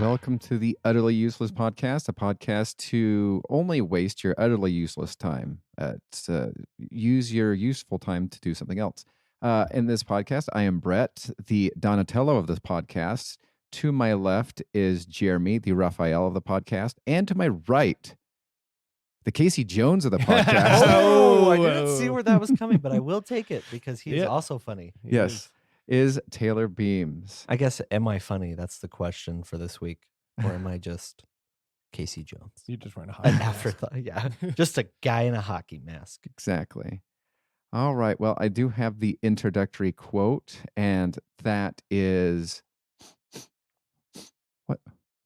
Welcome to the Utterly Useless Podcast, a podcast to only waste your utterly useless time. Use your useful time to do something else. In this podcast, I am Brett, the Donatello of this podcast. To my left is Jeremy, the Raphael of the podcast. And to my right, the Casey Jones of the podcast. I didn't see where that was coming, but I will take it because he is also funny. Yes. Is Taylor Beams. I guess, am I funny? That's the question for this week. Or am I just Casey Jones? You just wearing a hockey An mask. afterthought. Yeah. Just a guy in a hockey mask. Exactly. All right. Well, I do have the introductory quote, and that is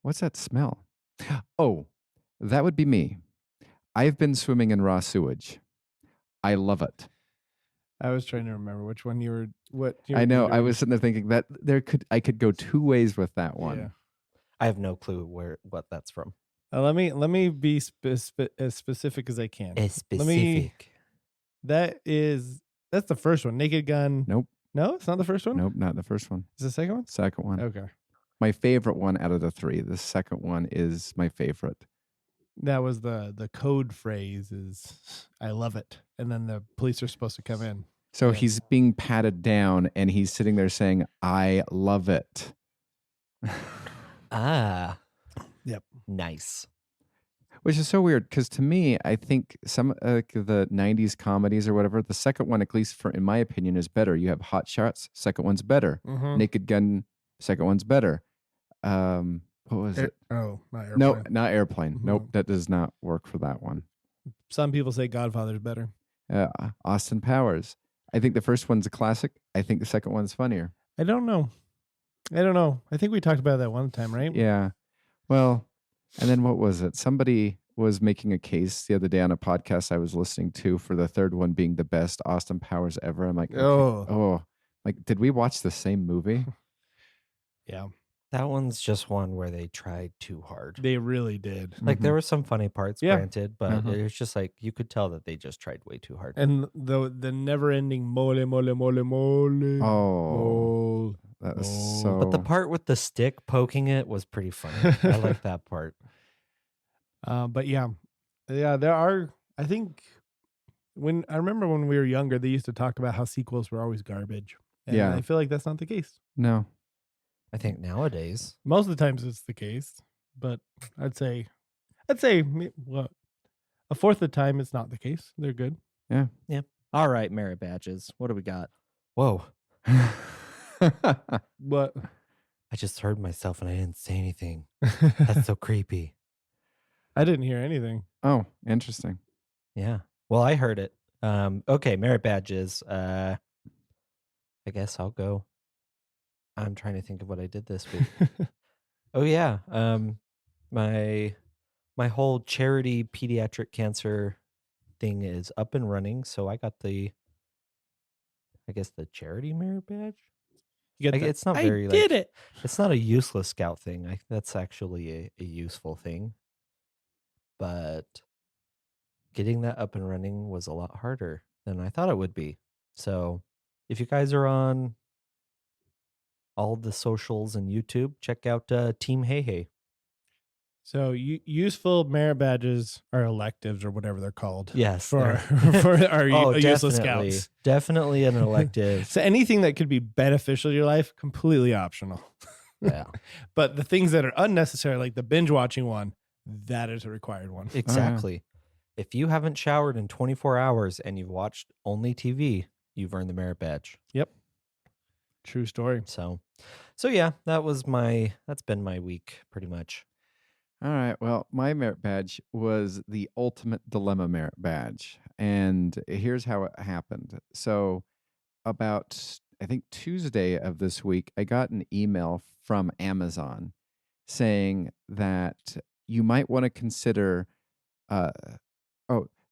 what's that smell? Oh, that would be me. I've been swimming in raw sewage. I love it. I was trying to remember which one you were. I know. I was sitting there thinking that I could go two ways with that one. Yeah. I have no clue what that's from. Let me be as specific as I can. Specific. That's the first one. Naked Gun. Nope. No, it's not the first one. Nope, not the first one. It's the second one. Second one. Okay. My favorite one out of the three. The second one is my favorite. That was the code phrase is I love it, and then the police are supposed to come in. So Yeah. he's being patted down, and he's sitting there saying, "I love it." Ah. Yep. Nice. Which is so weird because to me, I think some the 90s comedies or whatever, the second one, at least in my opinion, is better. You have Hot Shots, second one's better. Mm-hmm. Naked Gun, second one's better. What was it? Oh, not Airplane. No, not Airplane. Mhm. Nope, that does not work for that one. Some people say Godfather's better. Austin Powers. I think the first one's a classic. I think the second one's funnier. I don't know. I think we talked about that one time, right? Yeah. Well, and then what was it? Somebody was making a case the other day on a podcast I was listening to for the third one being the best Austin Powers ever. I'm like, okay. Like, did we watch the same movie? Yeah. That one's just one where they tried too hard. They really did. Like, Mhm. there were some funny parts, Yeah. granted, but Uh-huh. it was just like, you could tell that they just tried way too hard. And the never-ending mole. Oh, Mole. that was Oh. so. But the part with the stick poking it was pretty funny. I like that part. But yeah, there are. I think I remember when we were younger, they used to talk about how sequels were always garbage. And Yeah. I feel like that's not the case. No. I think nowadays, Most of the times it's the case, but I'd say, what, a fourth of the time it's not the case. They're good. All right, merit badges. What do we got? whoa, But I just heard myself and I didn't say anything. That's so creepy. I didn't hear anything. Oh, interesting. Yeah. Well, I heard it. Okay, merit badges. I guess I'll go. I'm trying to think of what I did this week. Oh yeah. My whole charity pediatric cancer thing is up and running, so I got the charity merit badge. You get It's not I very did like, it. it's not a useless scout thing. That's actually a useful thing. But getting that up and running was a lot harder than I thought it would be. So if you guys are on all the socials and YouTube, check out Team Hey Hey. So useful merit badges are electives or whatever they're called. Yes. For they're- for our Oh, useless definitely. scouts. Definitely an elective. So anything that could be beneficial to your life, completely optional. Yeah, But the things that are unnecessary, like the binge watching one, that is a required one. exactly. If you haven't showered in 24 hours and you've watched only TV, you've earned the merit badge. True story. So yeah, that's been my week pretty much. All right. Well, my merit badge was the ultimate dilemma merit badge. And here's how it happened. So, about, I think, Tuesday of this week, I got an email from Amazon saying that you might want to consider.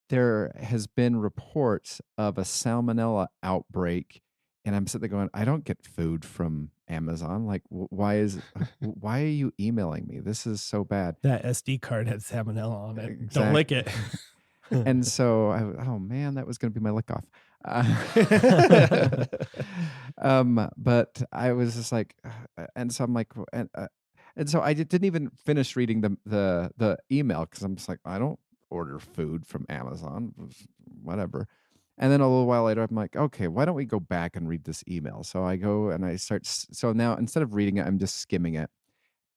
There has been reports of a salmonella outbreak. And I'm sitting there going, I don't get food from Amazon. Like, why are you emailing me? This is so bad. That SD card had salmonella on it. Exactly. Don't lick it. And so, oh man, that was going to be my lick off. But I was just like, and so I'm like, And so I didn't even finish reading the email because I'm just like, I don't order food from Amazon, whatever. And then a little while later, I'm like, okay, why don't we go back and read this email? So I go and I start. So now instead of reading it, I'm just skimming it.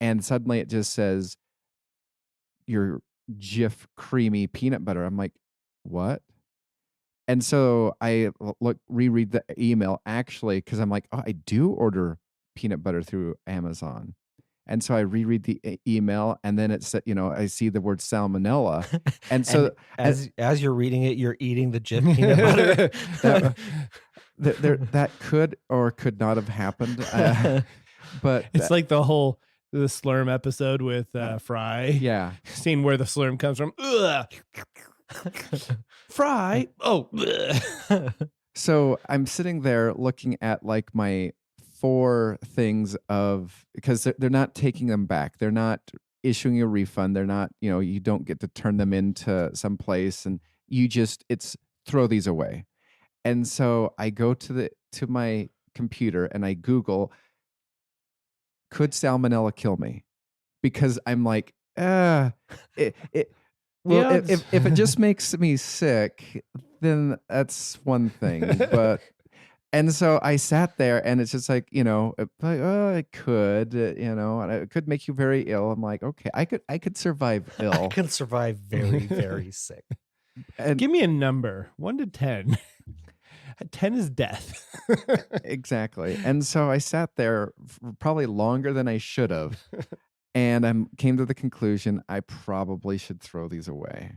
And suddenly it just says, your Jif creamy peanut butter. I'm like, what? And so I reread the email actually, because I'm like, oh, I do order peanut butter through Amazon. And so I reread the email, and then it's, I see the word salmonella. And so as you're reading it, you're eating the Jif peanut butter. that could or could not have happened. But it's like the Slurm episode with Fry. Yeah. Seeing where the slurm comes from. Ugh. Fry. Oh. So I'm sitting there looking at like my 4 things because they're not taking them back. They're not issuing a refund. They're not, you don't get to turn them into some place, and it's throw these away. And so I go to my computer and I Google, could salmonella kill me? Because I'm like, if it just makes me sick, then that's one thing. But and so I sat there, and it's just like, it could, and it could make you very ill. I'm like, okay, I could survive ill. I can survive very, very sick. And give me a number, 1 to 10. 10 is death. Exactly. And so I sat there for probably longer than I should have. And I came to the conclusion I probably should throw these away.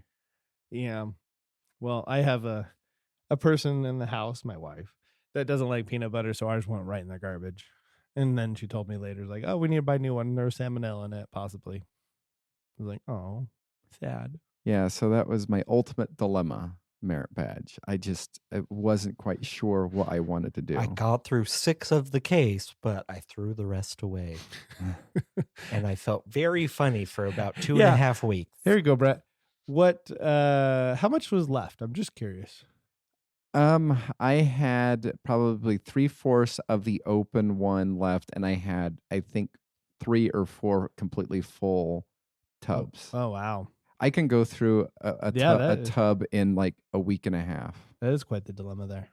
Yeah. Well, I have a person in the house, my wife, that doesn't like peanut butter, so ours went right in the garbage. And then she told me later, like, oh, we need to buy a new one. There's salmonella in it, possibly. I was like, oh, sad. Yeah, so that was my ultimate dilemma, merit badge. I wasn't quite sure what I wanted to do. I got through 6 of the case, but I threw the rest away. And I felt very funny for about 2.5 weeks. Here you go, Brett. How much was left? I'm just curious. I had probably 3/4 of the open one left, and I had, I think, 3 or 4 completely full tubs. Oh wow. I can go through a tub in like a week and a half. That is quite the dilemma there.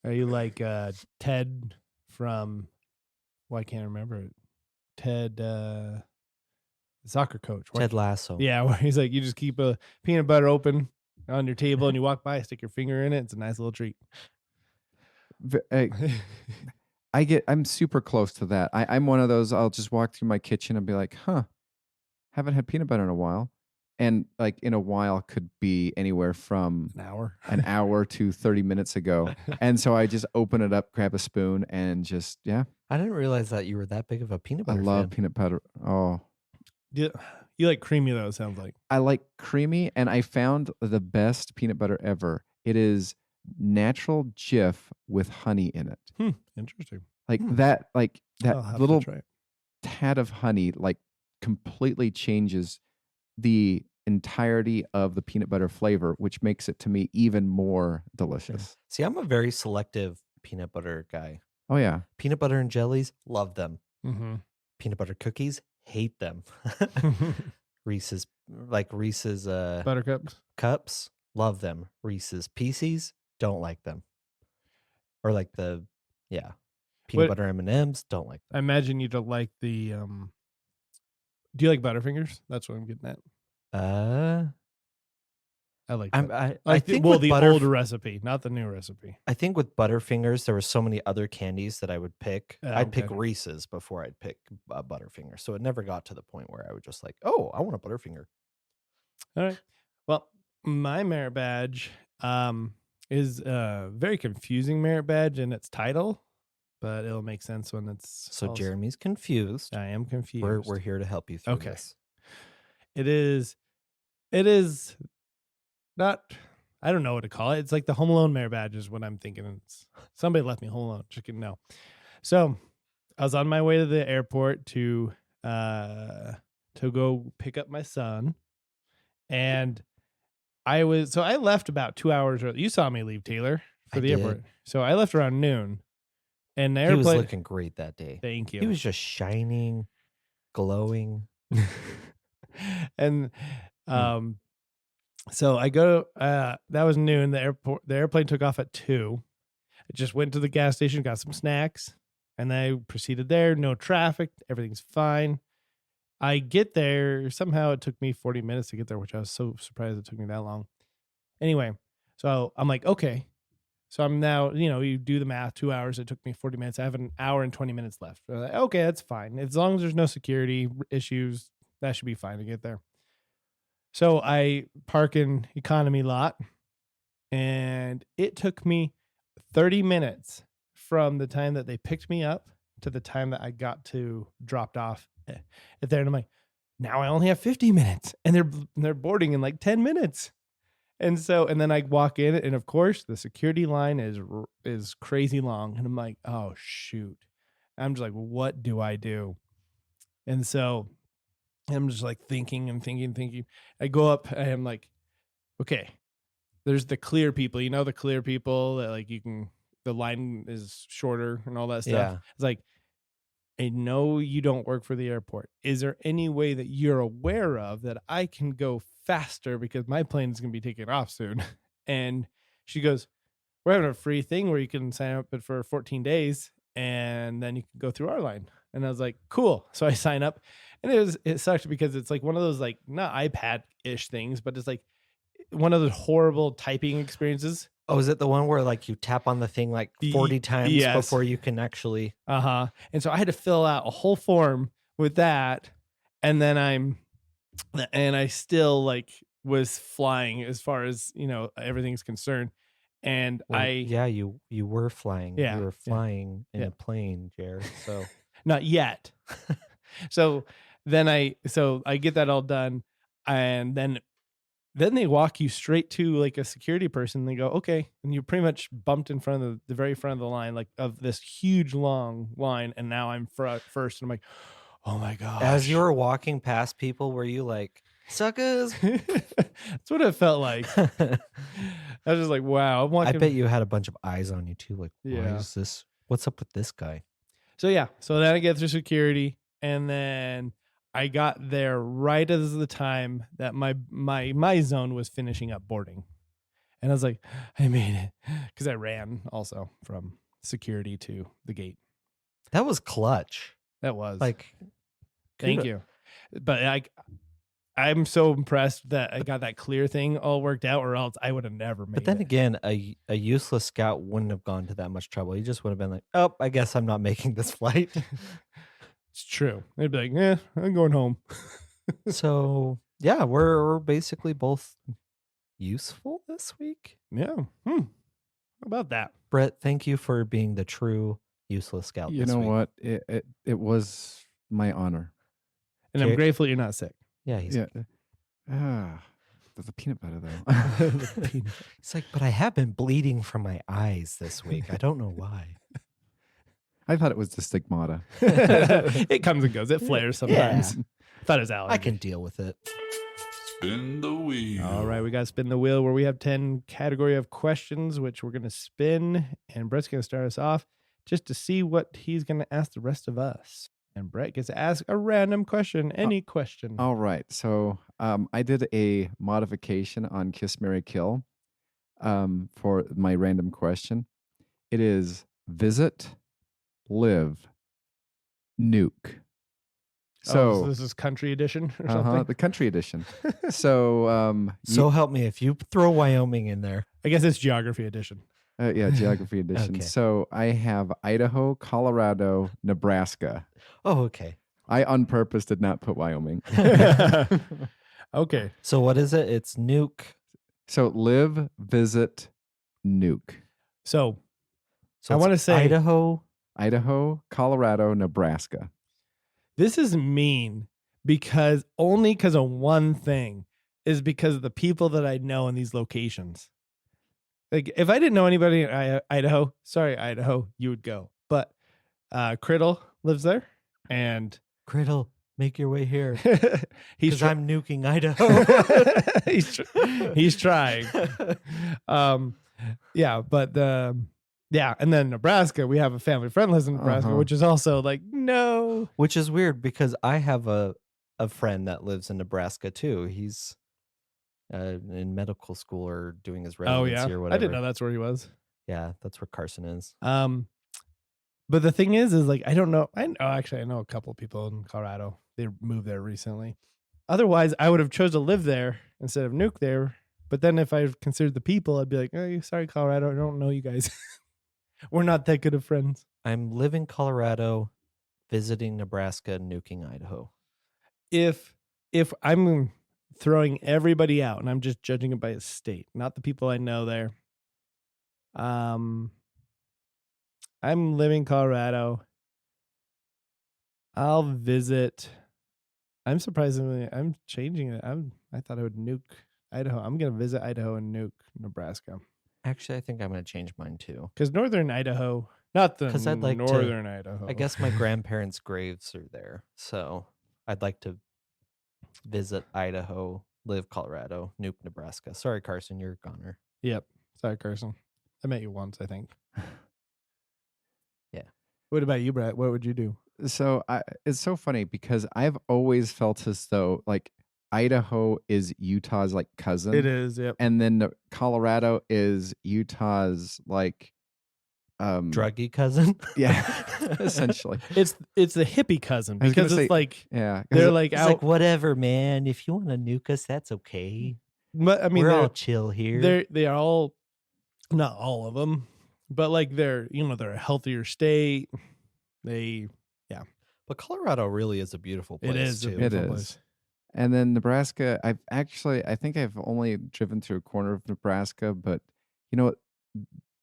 Are you like Ted from, I can't remember it. Ted, soccer coach. Ted Lasso. Yeah, where he's like, you just keep a peanut butter open on your table and you walk by, stick your finger in it. It's a nice little treat. I'm super close to that. I'm one of those, I'll just walk through my kitchen and be like, haven't had peanut butter in a while. And like in a while could be anywhere from an hour to 30 minutes ago. And so I just open it up, grab a spoon, and just, yeah. I didn't realize that you were that big of a peanut butter I love fan. peanut butter. Oh. You like creamy though, it sounds like. I like creamy, and I found the best peanut butter ever. It is natural Jif with honey in it. Interesting. Like that little to try it. tad of honey like completely changes the entirety of the peanut butter flavor, which makes it to me even more delicious. See, I'm a very selective peanut butter guy. Oh yeah. Peanut butter and jellies, love them. Mm-hmm. Peanut butter cookies, hate them. Reese's Buttercups. cups, love them. Reese's Pieces, don't like them. Or like peanut butter M&Ms, don't like them. I imagine you don't like the do you like Butterfingers? That's what I'm getting at. I like that. I think the with old recipe, not the new recipe. I think with Butterfingers, there were so many other candies that I would pick. I'd pick okay. Reese's before I'd pick Butterfinger. So it never got to the point where I would just like, oh, I want a Butterfinger. All right. Well, my merit badge is a very confusing merit badge in its title, but it'll make sense when it's So Jeremy's confused. I am confused. We're here to help you through this. It is not, I don't know what to call it. It's like the Home Alone merit badge is what I'm thinking. Somebody left me home alone. Just kidding. No. So I was on my way to the airport to go pick up my son. And I left about 2 hours early. You saw me leave, Taylor, for the airport. So I left around noon. And the He was airplane. looking great that day. Thank you. He was just shining, glowing. And so I go. That was noon. The airplane took off at 2. I just went to the gas station, got some snacks, and then I proceeded there. No traffic. Everything's fine. I get there. Somehow it took me 40 minutes to get there, which I was so surprised it took me that long. Anyway, so I'm like, okay. So I'm now, you do the math, 2 hours. It took me 40 minutes. I have an hour and 20 minutes left. So like, okay, that's fine. As long as there's no security issues, that should be fine to get there. So I park in economy lot, and it took me 30 minutes from the time that they picked me up to the time that I got to dropped off at there. And I'm like, now I only have 50 minutes, and they're boarding in like 10 minutes. And then I walk in, and of course the security line is crazy long. And I'm like, oh shoot. I'm just like, what do I do? And so I'm just like thinking. I go up, and I'm like, okay, there's the clear people. The clear people that like the line is shorter and all that stuff. Yeah. It's like, I know you don't work for the airport. Is there any way that you're aware of that I can go faster, because my plane is going to be taking off soon? And she goes, we're having a free thing where you can sign up for 14 days and then you can go through our line. And I was like, cool. So I sign up, and it sucked because it's like one of those, like, not iPad-ish things, but it's like one of those horrible typing experiences. Oh, is it the one where like you tap on the thing like 40 times before you can actually? And so I had to fill out a whole form with that, and then I still like was flying as far as everything's concerned. And you were flying. Yeah, you were flying in a plane, Jared. So not yet. So I get that all done, and then they walk you straight to like a security person. They go, okay. And you're pretty much bumped in front of the very front of the line, like of this huge long line. And now I'm first. And I'm like, oh my gosh. As you were walking past people, were you like, suckers? That's what it felt like. I was just like, wow. I'm walking. I bet you had a bunch of eyes on you too. Like, why Yeah. is this? What's up with this guy? So yeah. So then I get through security, and then I got there right as the time that my zone was finishing up boarding. And I was like, I made it. Because I ran also from security to the gate. That was clutch. That was. Like, thank you. But I'm so impressed that I got that clear thing all worked out, or else I would have never made it. But then again, a useless scout wouldn't have gone to that much trouble. He just would have been like, oh, I guess I'm not making this flight. It's true. They'd be like, I'm going home. So yeah, we're basically both useful this week. Yeah. How about that? Brett, thank you for being the true useless scout. You this know week. what? It was my honor. And I'm grateful you're not sick. Yeah, he's the peanut butter though. It's like, but I have been bleeding from my eyes this week. I don't know why. I thought it was the stigmata. It comes and goes. It flares sometimes. Yeah. Thought it was allergy. I can deal with it. Spin the wheel. All right, we got to spin the wheel, where we have 10 category of questions, which we're going to spin. And Brett's going to start us off just to see what he's going to ask the rest of us. And Brett gets to ask a random question, any question. All right. So I did a modification on Kiss, Marry, Kill for my random question. It is visit, live, nuke. So this is country edition or something? The country edition. So So help me if you throw Wyoming in there. I guess it's geography edition. yeah, geography edition. Okay. So I have Idaho, Colorado, Nebraska. Oh, okay. I on purpose did not put Wyoming. Okay. So what is it? It's nuke. So live, visit, nuke. So So I it's wanna say- Idaho, Colorado, Nebraska. this is mean because of one thing, is because of the people that I know in these locations. Like, if I didn't know anybody in Idaho, sorry, Idaho, you would go. But Criddle lives there, and Criddle, make your way here. he's Because I'm nuking Idaho. he's trying. Yeah, but Yeah, and then Nebraska, we have a family friend lives in Nebraska, Uh-huh. which is also like, no. Which is weird because I have a friend that lives in Nebraska too. He's in medical school or doing his Oh residency yeah, or I whatever. didn't know that's where he was. Yeah, that's where Carson is. But the thing is like I don't know. I know a couple of people in Colorado. They moved there recently. Otherwise, I would have chose to live there instead of nuke there. But then if I considered the people, I'd be like, oh, sorry, Colorado, I don't know you guys. We're not that good of friends. I'm living Colorado, visiting Nebraska, nuking Idaho. If I'm throwing everybody out and I'm just judging it by a state, not the people I know there. I'm living Colorado. I'll visit. I'm changing it. I thought I would nuke Idaho. I'm gonna visit Idaho and nuke Nebraska. Actually, I think I'm going to change mine too. Because northern Idaho, not the 'Cause I'd like to- northern Idaho. I guess my grandparents' graves are there. So I'd like to visit Idaho, live Colorado, nuke Nebraska. Sorry, Carson, you're a goner. Yep. Sorry, Carson. I met you once, I think. Yeah. What about you, Brett? What would you do? So it's so funny because I've always felt as though like Idaho is Utah's like cousin. It is. Yep. And then Colorado is Utah's like Druggy cousin? Yeah, essentially. It's the hippie cousin I was gonna because it's say- like Yeah. 'cause they're like It's out. like, whatever, man. If you want to nuke us, that's okay. But I mean, We're all they're chill here. they are all, not all of them, but like they're they're a healthier state. But Colorado really is a beautiful place It is a too. It beautiful is. place. And then Nebraska, I think I've only driven through a corner of Nebraska, but you know what?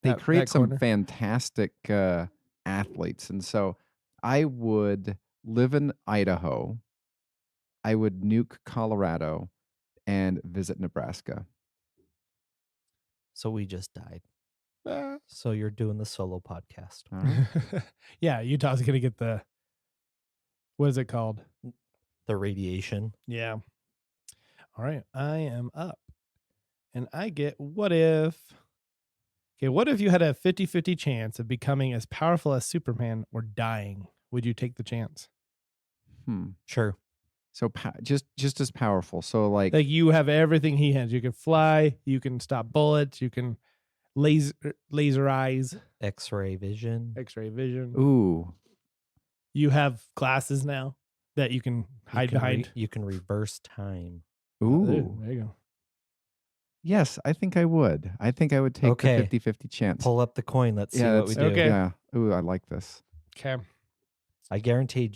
They That create some corner? fantastic athletes. And so I would live in Idaho. I would nuke Colorado and visit Nebraska. So we just died. Ah. So you're doing the solo podcast. All right. Yeah, Utah's gonna get the. What is it called? The radiation. Yeah. All right, I am up. And I get what if. Okay, what if you had a 50-50 chance of becoming as powerful as Superman or dying? Would you take the chance? Sure. So just as powerful. So like Like you have everything he has. You can fly, you can stop bullets, you can laser eyes, X-ray vision. X-ray vision. ooh, You have glasses now that you can hide behind. You can reverse time. ooh. There you go. Yes, I think I would. I think I would take Okay. the 50-50 chance. Pull up the coin. Let's see yeah, what we do. Okay. Yeah. Ooh, I like this. Okay. I guarantee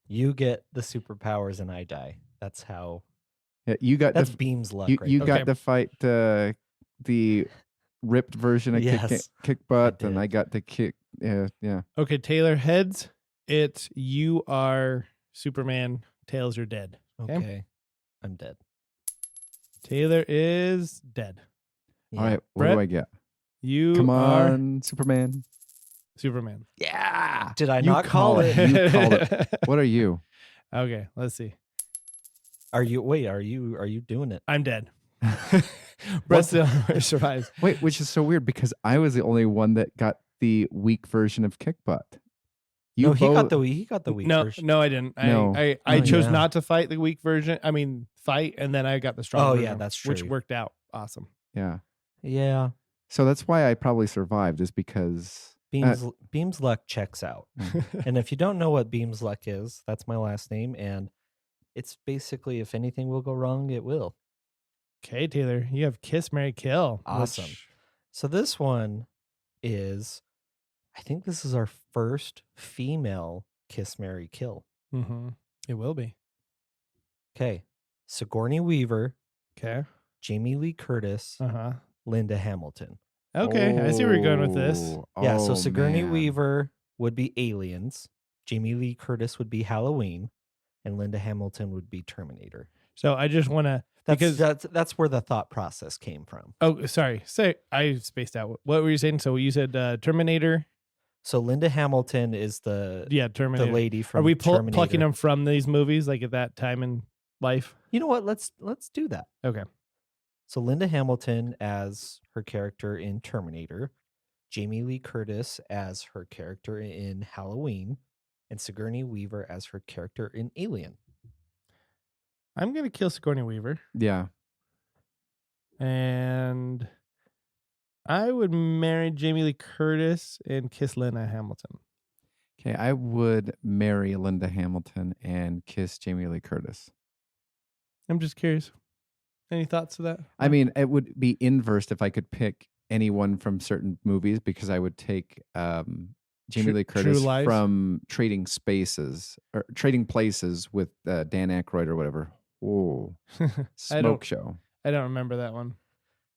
you get the superpowers and I die. That's how. Yeah, you got That's to Beam's luck. you, right you there. Okay. got to fight the ripped version of Yes, kick butt, and did. I got to kick. Yeah. Okay, Taylor, heads, it's you are Superman, tails, you're dead. Okay. I'm dead. Taylor is dead. Yeah. All right. What Brett? do I get? You Come are on, Superman. Superman. Yeah. Did I You not call it? You called it. What are you? Okay, let's see. Are you doing it? I'm dead. Brett still survives. Wait, which is so weird because I was the only one that got the weak version of kick butt. No, he got both- the weak No, version. no, I didn't. No. I Oh, chose yeah. not to fight the weak version. I mean, fight, and then I got the strong Oh, version. yeah, that's Which true. worked out awesome. Yeah. Yeah. So that's why I probably survived, is because Beam's luck checks out. And if you don't know what Beam's luck is, that's my last name. And it's basically, if anything will go wrong, it will. Okay, Taylor, you have Kiss, Marry, Kill. Awesome. So this one is, I think this is our first female Kiss, Marry, Kill. It will be. Okay. Sigourney Weaver, Okay. Jamie Lee Curtis, Uh-huh. Linda Hamilton. Okay, I see where you're going with this. Yeah, so Oh, Sigourney man. Weaver would be Aliens, Jamie Lee Curtis would be Halloween, and Linda Hamilton would be Terminator. So I just want to, because That's where the thought process came from. oh, sorry, I spaced out. What were you saying? So you said Terminator. So Linda Hamilton is the Terminator. lady from Are we Terminator. plucking them from these movies, like at that time in life? You know what? Let's do that. Okay. So Linda Hamilton as her character in Terminator Jamie Lee Curtis as her character in Halloween, and Sigourney Weaver as her character in Alien. I'm gonna kill Sigourney Weaver, Yeah. and I would marry Jamie Lee Curtis and kiss Linda Hamilton. Okay, I would marry Linda Hamilton and kiss Jamie Lee Curtis. I'm just curious. Any thoughts to that? I mean, it would be inverse if I could pick anyone from certain movies because I would take Jamie Lee True Curtis Lies? from Trading Places with Dan Aykroyd or whatever. Oh, Smoke Show. I don't remember that one.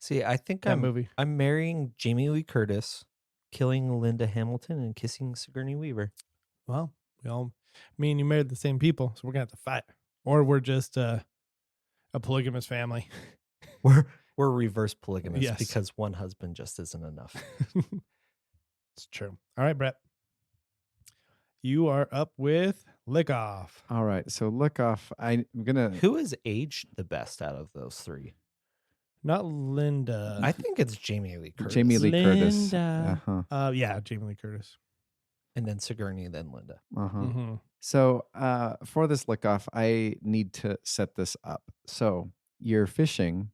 See, I think That movie. I'm marrying Jamie Lee Curtis, killing Linda Hamilton, and kissing Sigourney Weaver. Well, me and you married the same people, so we're gonna have to fight, or we're just a polygamous family. We're reverse polygamous Yes. because one husband just isn't enough. It's true. All right, Brett. You are up with Lick Off. All right, so look off. I'm gonna. Who is aged the best out of those three? Not Linda. I think it's Jamie Lee Curtis. Jamie Lee Curtis. Linda. Uh-huh. Yeah, Jamie Lee Curtis. And then Sigourney, then Linda. Uh-huh. Mm-hmm. So for this lick off, I need to set this up. So you're fishing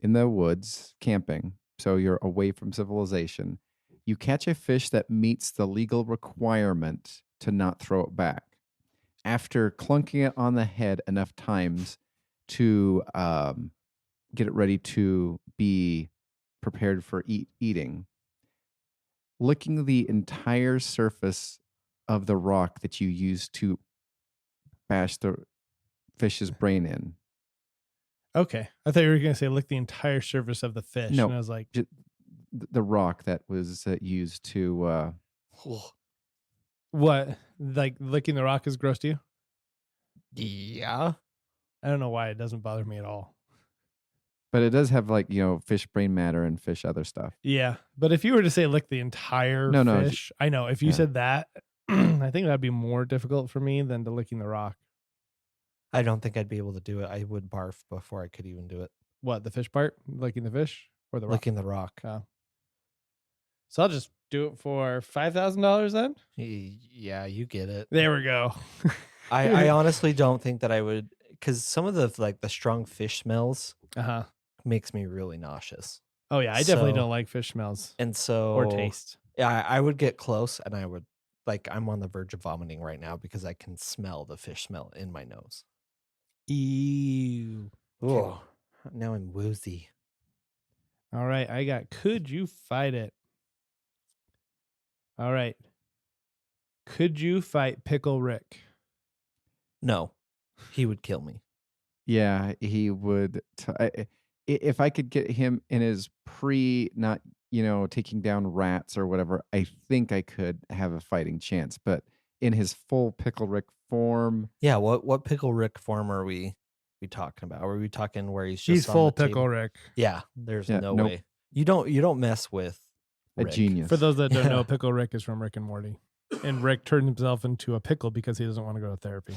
in the woods, camping. So you're away from civilization. You catch a fish that meets the legal requirement to not throw it back. After clunking it on the head enough times to get it ready to be prepared for eating, licking the entire surface of the rock that you use to bash the fish's brain in. Okay. I thought you were going to say lick the entire surface of the fish. No. And I was like, The rock that was used to. what? Like licking the rock is gross to you? Yeah. I don't know why it doesn't bother me at all. But it does have fish brain matter and fish other stuff. Yeah. But if you were to say lick the entire No, fish, I know. If you yeah. said that, I think that'd be more difficult for me than to licking the rock. I don't think I'd be able to do it. I would barf before I could even do it. What, the fish part? Licking the fish or the rock? Licking the rock. Oh. So I'll just do it for $5,000 then? Yeah, you get it. There we go. I honestly don't think that I would, because some of the strong fish smells Uh-huh. makes me really nauseous. Oh, yeah. I definitely So- don't like fish smells And so or taste. Yeah, I would get close and I would I'm on the verge of vomiting right now because I can smell the fish smell in my nose. Ew. Oh, now I'm woozy. All right. I got, could you fight it? All right. Could you fight Pickle Rick? No, he would kill me. Yeah, he would. If I could get him in his not taking down rats or whatever, I think I could have a fighting chance. But in his full Pickle Rick form, Yeah, what Pickle Rick form are we talking about? Are we talking where he's just He's on full the Pickle table? Rick. Yeah, there's Yeah, no nope. way. You don't mess with a Rick. genius. For those that don't Yeah. know, Pickle Rick is from Rick and Morty. And Rick turned himself into a pickle because he doesn't want to go to therapy.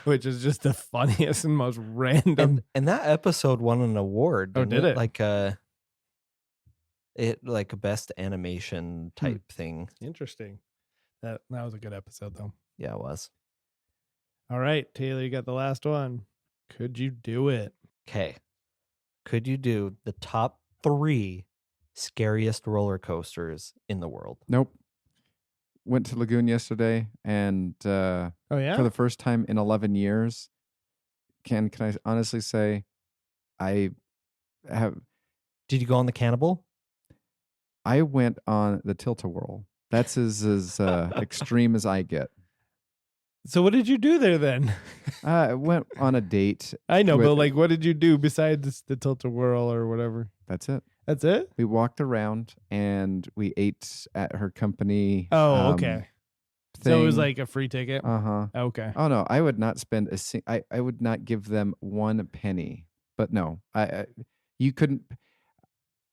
Which is just the funniest and most random. And that episode won an award. Oh, didn't did it? Like a best animation type thing. Interesting. That was a good episode, though. Yeah, it was. All right, Taylor, you got the last one. Could you do it? Okay. Could you do the top 3 scariest roller coasters in the world? Nope. Went to Lagoon yesterday, and Oh, yeah? for the first time in 11 years, can I honestly say, I Did you go on the Cannibal? I went on the Tilt-A-Whirl. That's as extreme as I get. So what did you do there then? I went on a date. I know, but with- what did you do besides the Tilt-A-Whirl or whatever? That's it. That's it? We walked around and we ate at her company. Oh, okay. So it was thing. like a free ticket? Uh-huh. Okay. Oh no, I would not spend I would not give them 1 penny. But no, you couldn't.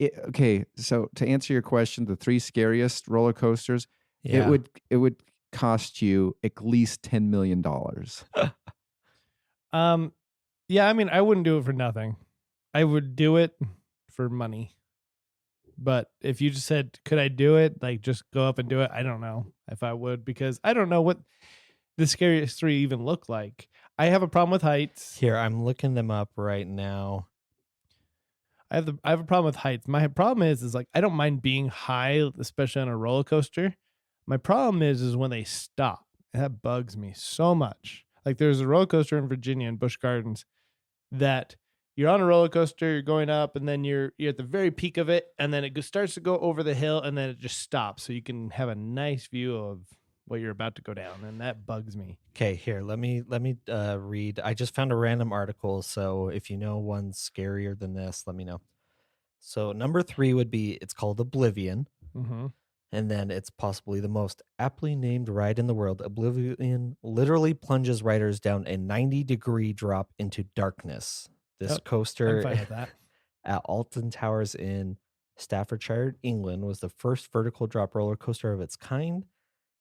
Okay, so to answer your question, the 3 scariest roller coasters, Yeah. it would cost you at least $10 million. Yeah, I mean, I wouldn't do it for nothing. I would do it for money. But if you just said, could I do it? Like, just go up and do it. I don't know if I would, because I don't know what the scariest 3 even look like. I have a problem with heights. Here, I'm looking them up right now. I have a problem with heights. My problem is like I don't mind being high, especially on a roller coaster. My problem is when they stop. That bugs me so much. Like there's a roller coaster in Virginia in Busch Gardens that you're on a roller coaster, you're going up, and then you're at the very peak of it, and then it starts to go over the hill, and then it just stops, so you can have a nice view of what you're about to go down, and that bugs me. Okay, here, let me read. I just found a random article, so if you know one scarier than this, let me know. So number 3 would be, it's called Oblivion. Mm-hmm. And then it's possibly the most aptly named ride in the world. Oblivion literally plunges riders down a 90-degree drop into darkness. This coaster I'm fine with that. at Alton Towers in Staffordshire, England, was the first vertical drop roller coaster of its kind,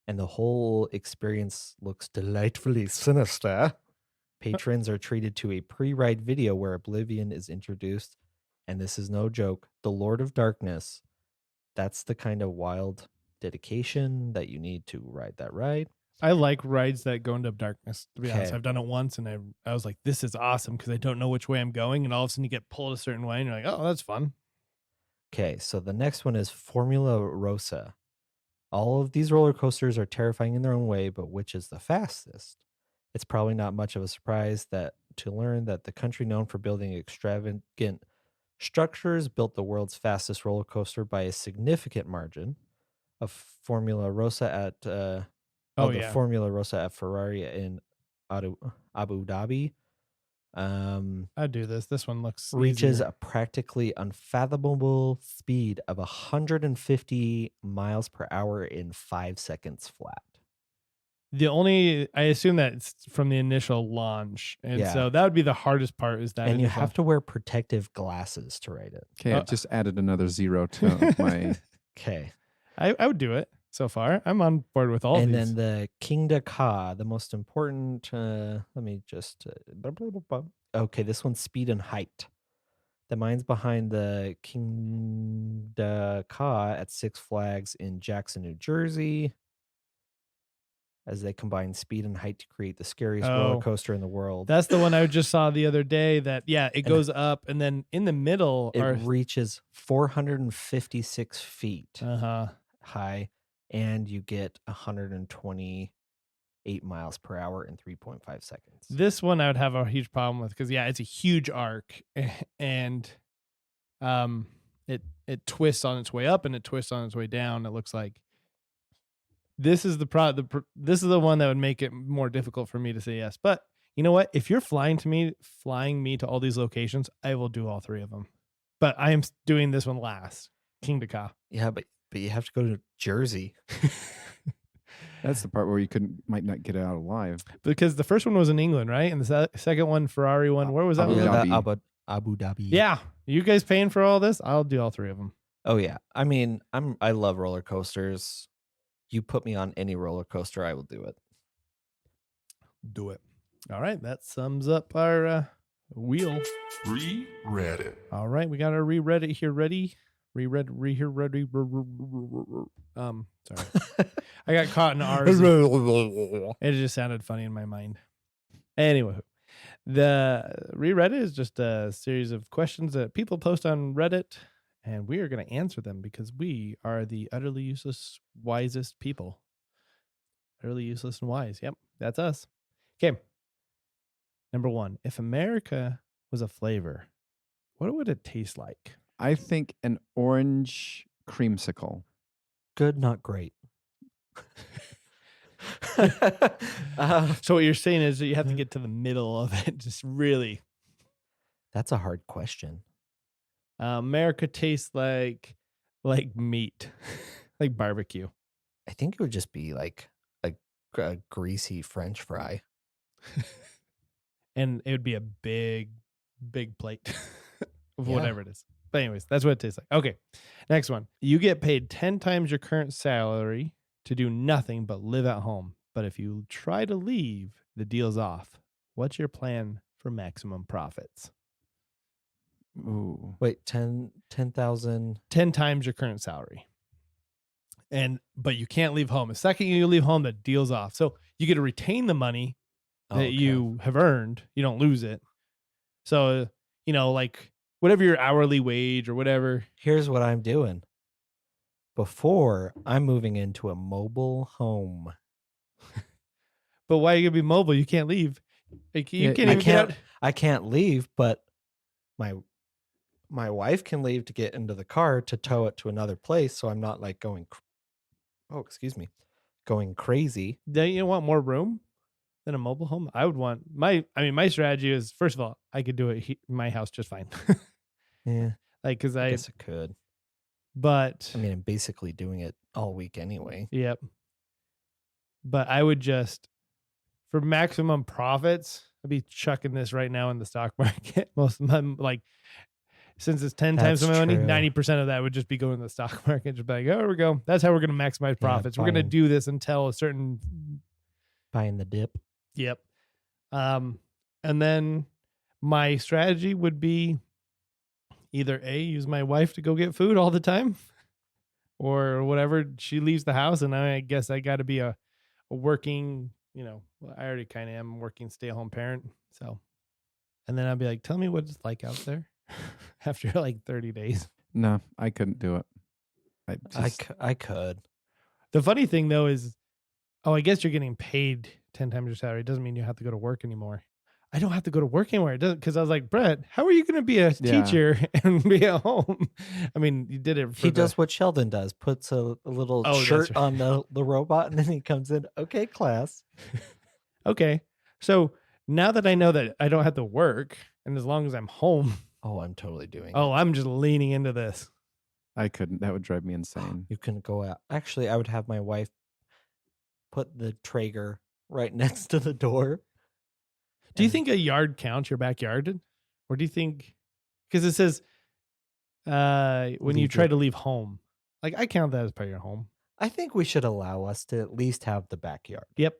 and the whole experience looks delightfully sinister. Patrons are treated to a pre-ride video where Oblivion is introduced, and this is no joke, the Lord of Darkness. That's the kind of wild dedication that you need to ride that ride. I like rides that go into darkness, to be honest. Okay. I've done it once, and I was like, this is awesome, because I don't know which way I'm going, and all of a sudden you get pulled a certain way, and you're like, oh, that's fun. Okay, so the next one is Formula Rossa. All of these roller coasters are terrifying in their own way, but which is the fastest? It's probably not much of a surprise to learn that the country known for building extravagant structures built the world's fastest roller coaster by a significant margin. Of Formula Rossa at Formula Rossa at Ferrari in Abu Dhabi. I'd do this. This one looks Reaches easier. a practically unfathomable speed of 150 miles per hour in 5 seconds flat. I assume that it's from the initial launch, and so that would be the hardest part. Is that, and you have to wear protective glasses to ride it. Okay, I've just added another 0 to my. Okay. I would do it so far. I'm on board with all and these. then the King de Ka, the most important. Let me just. Okay, this one's speed and height. The minds behind the King de Ka at Six Flags in Jackson, New Jersey, as they combine speed and height to create the scariest roller coaster in the world. That's the one I just saw the other day. That it goes up, and then in the middle it reaches 456 feet high, and you get 128 miles per hour in 3.5 seconds. This one I would have a huge problem with, because it's a huge arc, and it twists on its way up and it twists on its way down. It looks like this is this is the one that would make it more difficult for me to say yes. But you know what? If you're flying me to all these locations, I will do all 3 of them. But I am doing this one last. King de Ka. Yeah, but you have to go to Jersey. That's the part where you might not get out alive. Because the first one was in England, right? And the second one, Ferrari one, where was that Abu one? Dhabi. Abu Dhabi. Yeah. You guys paying for all this? I'll do all 3 of them. Oh yeah. I mean, I love roller coasters. You put me on any roller coaster, I will do it. Do it. All right. That sums up our wheel. Re-Redit. All right. We got our Re-Redit here ready. Ready. Sorry. I got caught in ours. It just sounded funny in my mind. Anyway, the Re-Redit is just a series of questions that people post on Reddit, and we are going to answer them because we are the utterly useless, wisest people. Utterly useless and wise. Yep, that's us. Okay. Number 1, if America was a flavor, what would it taste like? I think an orange creamsicle. Good, not great. So what you're saying is that you have to get to the middle of it. Just really. That's a hard question. America tastes like meat, like barbecue. I think it would just be like a greasy French fry. And it would be a big plate of Yeah. whatever it is. But anyways, that's what it tastes like. Okay, next one. You get paid 10 times your current salary to do nothing but live at home. But if you try to leave, the deal's off. What's your plan for maximum profits? Ooh. Wait, 10,000. 10 times your current salary. But you can't leave home. The second you leave home, the deal's off. So you get to retain the money Oh, that okay. you have earned. You don't lose it. So, like whatever your hourly wage or whatever. Here's what I'm doing. Before I'm moving into a mobile home. But why are you going to be mobile? You can't leave. Like, you Yeah, can't I even get out. I can't leave, but my wife can leave to get into the car to tow it to another place, so I'm not like going crazy. Don't you want more room than a mobile home? I would want my strategy is, first of all, I could do it in my house just fine. Yeah, Like, cause I guess I could. but I mean, I'm basically doing it all week anyway. yep. But I would just, for maximum profits, I'd be chucking this right now in the stock market. Most of my, like, since it's 10 times That's my money, true. 90% of that would just be going to the stock market. Just be like, oh, here we go. That's how we're going to maximize profits. We're going to buying- do this until a certain, Buying the dip. yep. And then my strategy would be either A, use my wife to go get food all the time, or whatever. She leaves the house, and I guess I got to be a working, I already kind of am a working stay-at-home parent. So, and then I'd be like, tell me what it's like out there after like 30 days. No, I couldn't do it. I could. The funny thing though is, I guess you're getting paid 10 times your salary. It doesn't mean you have to go to work anymore. I don't have to go to work anywhere. It doesn't, because I was like, Brett, how are you going to be a Yeah. teacher and be at home? I mean, you did it. He does what Sheldon does, puts a little Oh, that's shirt right. on the robot, and then he comes in, okay, class. Okay. So now that I know that I don't have to work, and as long as I'm home, Oh, I'm totally doing it. I'm just leaning into this. I couldn't. That would drive me insane. You can go out. Actually, I would have my wife put the Traeger right next to the door. Do you And think a yard counts, your backyard? Or do you think, because it says when you Leave try your- to leave home, like I count that as part of your home. I think we should allow us to at least have the backyard. Yep.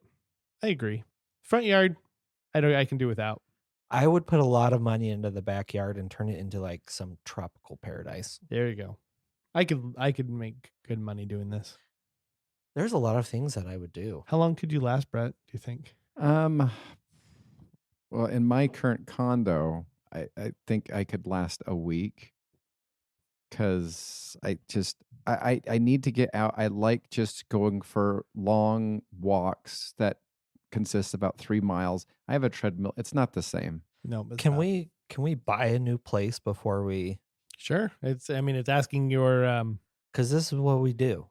I agree. Front yard, I can do without. I would put a lot of money into the backyard and turn it into like some tropical paradise. There you go. I could make good money doing this. There's a lot of things that I would do. How long could you last, Brett, do you think? Well, in my current condo, I think I could last a week because I need to get out. I like just going for long walks that consist about 3 miles. I have a treadmill. It's not the same. No, it's Can not. we buy a new place before we? Sure. It's asking your Because this is what we do.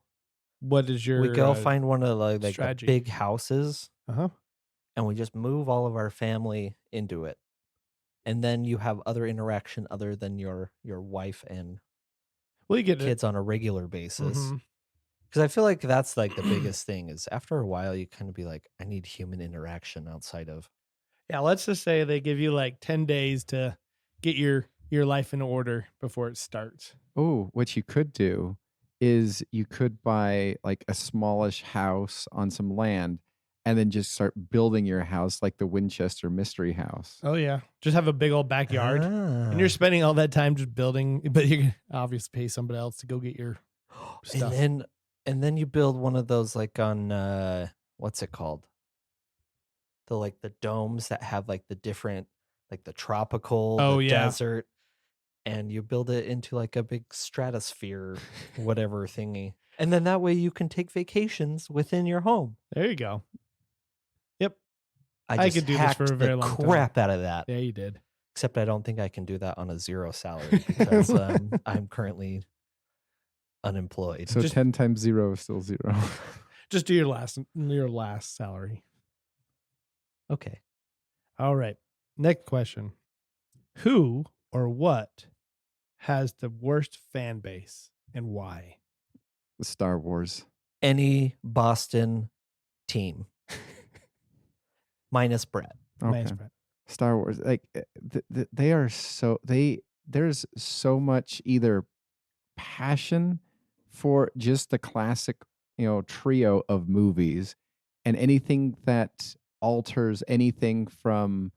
what is your We go find one of the, like the strategy? big houses, uh-huh. and we just move all of our family into it. And then you have other interaction other than your wife and Well, you get it. kids on a regular basis. Mhm. Because I feel like that's like the biggest thing is after a while you kind of be like, I need human interaction outside of. Yeah, let's just say they give you like 10 days to get your life in order before it starts. Oh, what you could do is you could buy like a smallish house on some land and then just start building your house like the Winchester Mystery House. Oh yeah. Just have a big old backyard. And Ah. you're spending all that time just building, but you can obviously pay somebody else to go get your stuff. And then you build one of those like on what's it called? The domes that have like the different like the tropical, Oh, the yeah. desert, and you build it into like a big stratosphere, whatever thingy. And then that way you can take vacations within your home. There you go. Yep. I could do this for a hacked very the long time. crap out of that. Yeah, you did. Except I don't think I can do that on a zero salary because I'm currently unemployed. So Just- 10 times 0 is still 0. Just do your last salary. Okay. All right. Next question. Who or what has the worst fan base and why? Star Wars. Any Boston team minus Brett. Nice, Okay. Brett. Star Wars, like they are so there's so much either passion for just the classic, trio of movies, and anything that alters anything from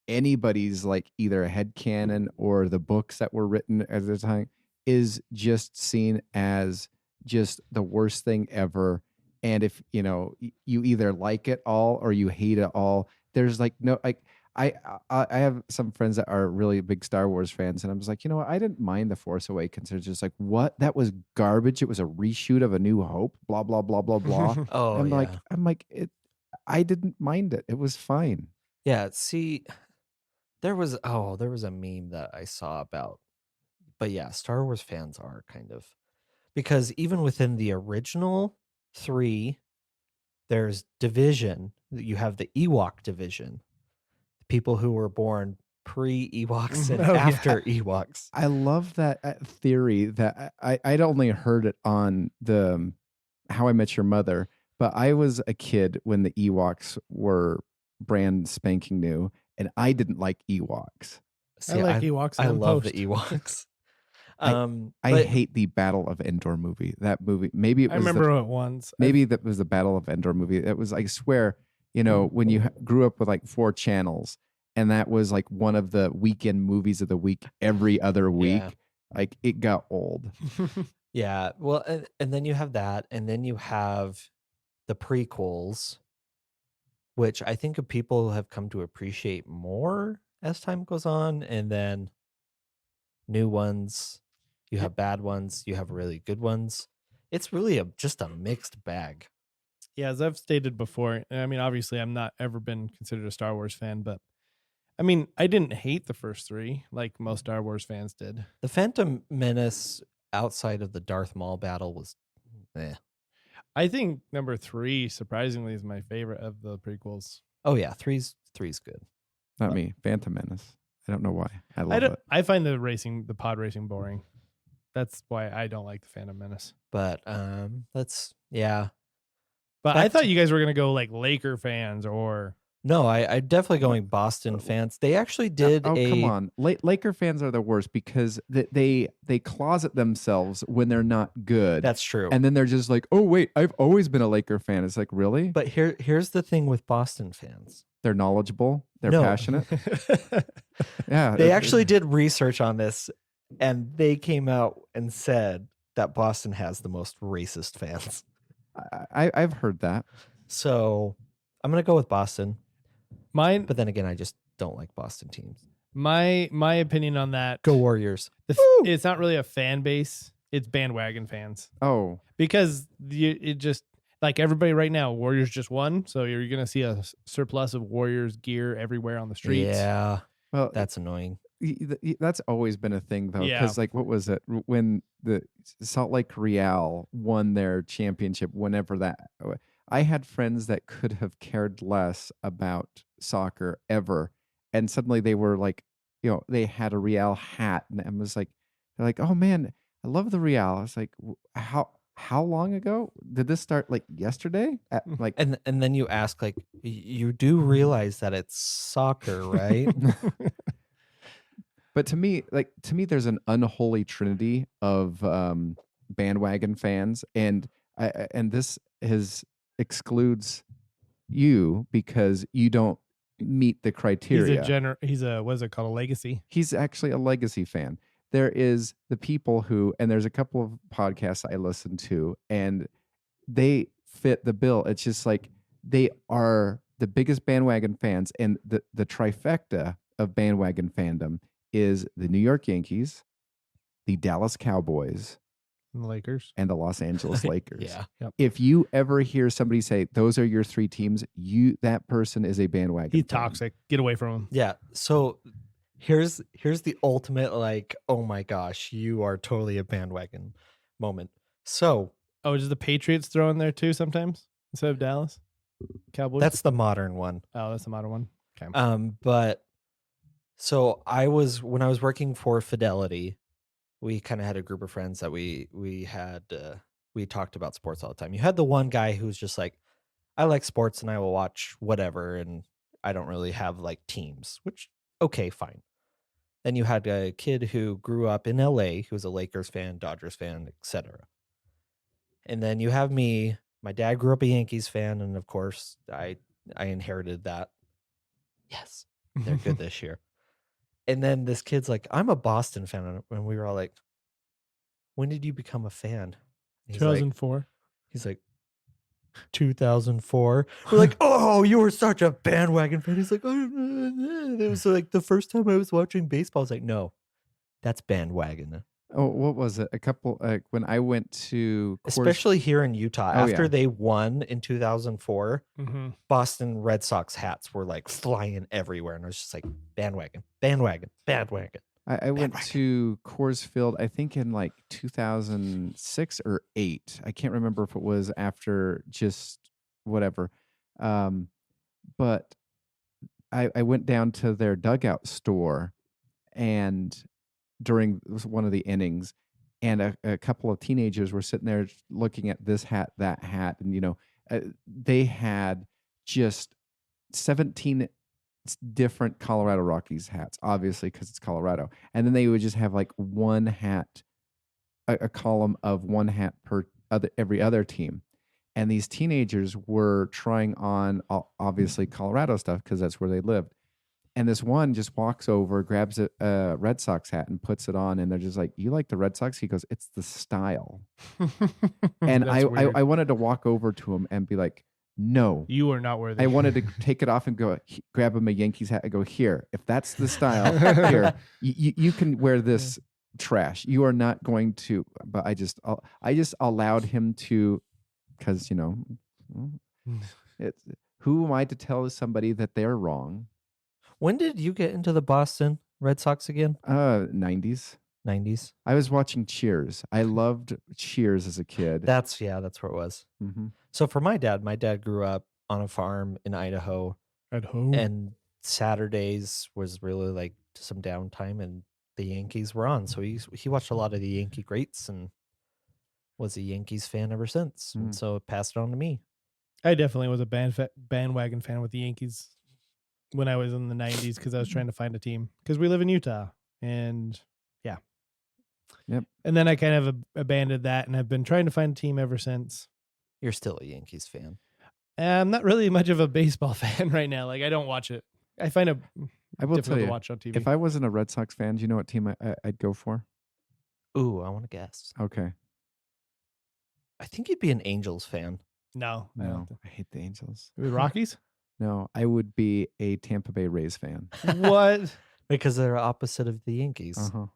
anybody's like either a headcanon or the books that were written at the time is just seen as just the worst thing ever. And if you either like it all or you hate it all, there's like no like I have some friends that are really big Star Wars fans, and I'm just like, you know what? I didn't mind The Force Awakens. It's just like, what? That was garbage. It was a reshoot of A New Hope. Blah blah blah blah blah. Oh I'm yeah. like it. I didn't mind it. It was fine. Yeah, see, there was a meme that I saw about, but yeah, Star Wars fans are kind of, because even within the original 3, there's division. You have the Ewok division, people who were born pre-Ewoks and Oh, yeah. after Ewoks. I love that theory that I'd only heard it on the How I Met Your Mother, but I was a kid when the Ewoks were brand spanking new, and I didn't like Ewoks. See, I like Ewoks. I in love post. the Ewoks. I but hate the Battle of Endor movie. That movie, maybe it I was remember it once. maybe that was the Battle of Endor movie. It was, I swear, when you grew up with like 4 channels, and that was like one of the weekend movies of the week every other week, Yeah. like it got old. yeah, well, and then you have that, and then you have the prequels, which I think people have come to appreciate more as time goes on, and then new ones. You have bad ones. You have really good ones. It's really just a mixed bag. Yeah, as I've stated before, and I mean, obviously, I'm not ever been considered a Star Wars fan, but I mean, I didn't hate the first 3 like most Star Wars fans did. The Phantom Menace outside of the Darth Maul battle was, I think number 3, surprisingly, is my favorite of the prequels. Oh yeah, three's good. Not me, Phantom Menace. I don't know why. I love it. I find the pod racing boring. That's why I don't like the Phantom Menace. But yeah. But I Back thought to- you guys were gonna go like Laker fans or No, I'm definitely going Boston fans. They actually did come on. Laker fans are the worst because they closet themselves when they're not good. That's true. And then they're just like, oh wait, I've always been a Laker fan. It's like, really? But here's the thing with Boston fans. They're knowledgeable. They're No. passionate. Yeah. They actually did research on this, and they came out and said that Boston has the most racist fans. I've heard that. So I'm gonna go with Boston. mine. But then again, I just don't like Boston teams. My opinion on that. Go Warriors. It's not really a fan base. It's bandwagon fans Oh, because it just like everybody right now. Warriors just won, so you're gonna see a surplus of Warriors gear everywhere on the streets. Yeah, well, that's annoying. that's always been a thing though. Yeah. Because like, what was it when the Salt Lake Real won their championship? Whenever that, I had friends that could have cared less about soccer ever, and suddenly they were like, they had a Real hat, and I was like, they're like, oh man, I love the Real. I was like, how long ago did this start? Like yesterday? Like, And then you ask, like, you do realize that it's soccer, right? but to me, there's an unholy trinity of bandwagon fans, and this excludes you because you don't meet the criteria. He's a what is it called, a legacy? He's actually a legacy fan. There is the people who, and there's a couple of podcasts I listen to, and they fit the bill. It's just like they are the biggest bandwagon fans, and the trifecta of bandwagon fandom is the New York Yankees, the Dallas Cowboys, And the Lakers. and the Los Angeles Lakers. Yeah. Yep. If you ever hear somebody say those are your 3 teams, that person is a bandwagon. He's fan. toxic. Get away from him. Yeah. So here's the ultimate, like, oh my gosh, you are totally a bandwagon moment. So Oh, does the Patriots throw in there too sometimes instead of Dallas Cowboys? that's the modern one. that's the modern one. Okay. But so when I was working for Fidelity, we kind of had a group of friends that we talked about sports all the time. You had the one guy who's just like, I like sports and I will watch whatever, and I don't really have like teams, which okay, fine. Then you had a kid who grew up in LA who was a Lakers fan, Dodgers fan, etc. And then you have me. My dad grew up a Yankees fan, and of course I inherited that. Yes. They're good this year. And then this kid's like, I'm a Boston fan. And we were all like, when did you become a fan? He's like, 2004. he's like, 2004. We're like, oh, you were such a bandwagon fan. He's like, oh, it was like the first time I was watching baseball. I was like, no, that's bandwagon. Oh, what was it? A couple when I went to Especially here in Utah. Oh, After yeah. they won in 2004, Mm-hmm. Boston Red Sox hats were like flying everywhere. And I was just like, bandwagon, bandwagon, bandwagon. I went Bandwagon. to Coors Field, I think in like 2006 or 8. I can't remember if it was after just whatever. But I went down to their dugout store and during one of the innings, and a couple of teenagers were sitting there looking at this hat, that hat, and they had just 17 different Colorado Rockies hats, obviously because it's Colorado, and then they would just have like one hat, a column of one hat per every other team. And these teenagers were trying on obviously Colorado stuff because that's where they lived. And this one just walks over, grabs a Red Sox hat and puts it on. And they're just like, you like the Red Sox? He goes, it's the style. And I wanted to walk over to him and be like, no. You are not worthy. I wanted to take it off and go grab him a Yankees hat and go, here, if that's the style, here, you can wear this trash. You are not going to. But I just allowed him to, because, it's, who am I to tell somebody that they're wrong? When did you get into the Boston Red Sox again? 90s. 90s. I was watching Cheers. I loved Cheers as a kid. That's where it was. Mm-hmm. So for my dad grew up on a farm in Idaho, At home. and Saturdays was really like some downtime, and the Yankees were on. So he watched a lot of the Yankee greats and was a Yankees fan ever since. Mm. And so it passed it on to me. I definitely was a bandwagon fan with the Yankees when I was in the 90s because I was trying to find a team because we live in Utah. And yeah. Yep. And then I kind of abandoned that and have been trying to find a team ever since. You're still a Yankees fan. I'm not really much of a baseball fan right now. Like, I don't watch it. I find it I will tell difficult you, to watch on TV. if I wasn't a Red Sox fan, do you know what team I'd go for? Ooh, I want to guess. Okay. I think you'd be an Angels fan. No. I No, don't think- I hate the Angels. The Rockies? No, I would be a Tampa Bay Rays fan. What? Because they're opposite of the Yankees. Uh-huh.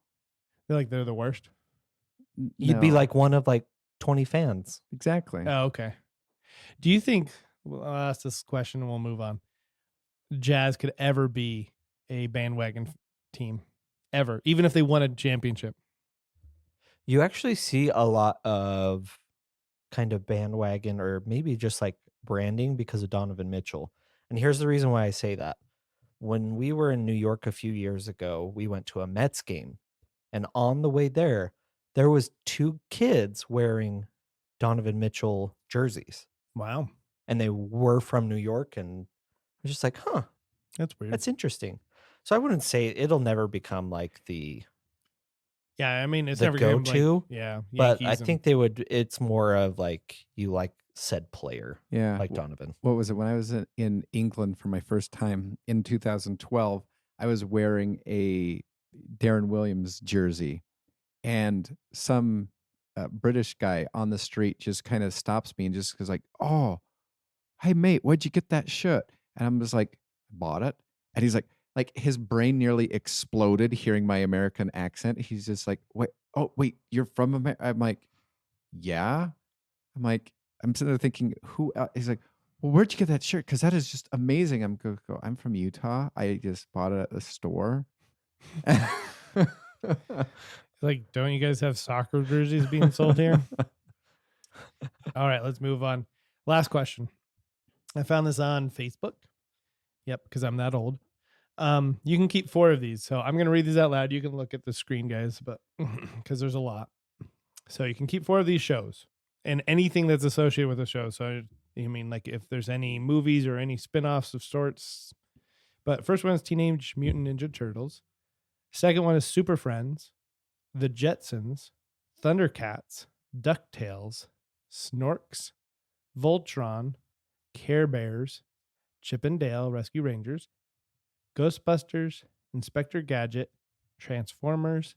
They're the worst. You'd be No, like one of like 20 fans. exactly. Oh, okay. Do you think, well, I'll ask this question and we'll move on. Jazz could ever be a bandwagon team? Ever? Even if they won a championship? You actually see a lot of kind of bandwagon or maybe just like branding because of Donovan Mitchell. And here's the reason why I say that. When we were in New York a few years ago, we went to a Mets game. And on the way there was 2 kids wearing Donovan Mitchell jerseys. Wow. And they were from New York. And I was just like, huh, That's weird. that's interesting. So I wouldn't say it'll never become like the, Yeah, I mean, it's the never going to go-to, yeah. but I Yankees think they would, it's more of like, you like said player, Yeah. like Donovan. What was it? When I was in England for my first time in 2012, I was wearing a Darren Williams jersey, and some British guy on the street just kind of stops me and just goes like, "Oh, hey mate, where'd you get that shirt?" And I'm just like, "I bought it." And he's like his brain nearly exploded hearing my American accent. He's just like, "Wait, oh wait, you're from America?" I'm like, "Yeah." I'm like, I'm sitting there thinking, who else? He's like, well, where'd you get that shirt? Because that is just amazing. I'm from Utah. I just bought it at the store. Like, don't you guys have soccer jerseys being sold here? All right, let's move on. Last question. I found this on Facebook. Yep, because I'm that old. You can keep 4 of these. So I'm going to read these out loud. You can look at the screen, guys, but because there's a lot. So you can keep 4 of these shows and anything that's associated with the show. So you mean like if there's any movies or any spin-offs of sorts. But first one is Teenage Mutant Ninja Turtles. Second one is Super Friends, The Jetsons, Thundercats, DuckTales, Snorks, Voltron, Care Bears, Chip and Dale Rescue Rangers, Ghostbusters, Inspector Gadget, Transformers,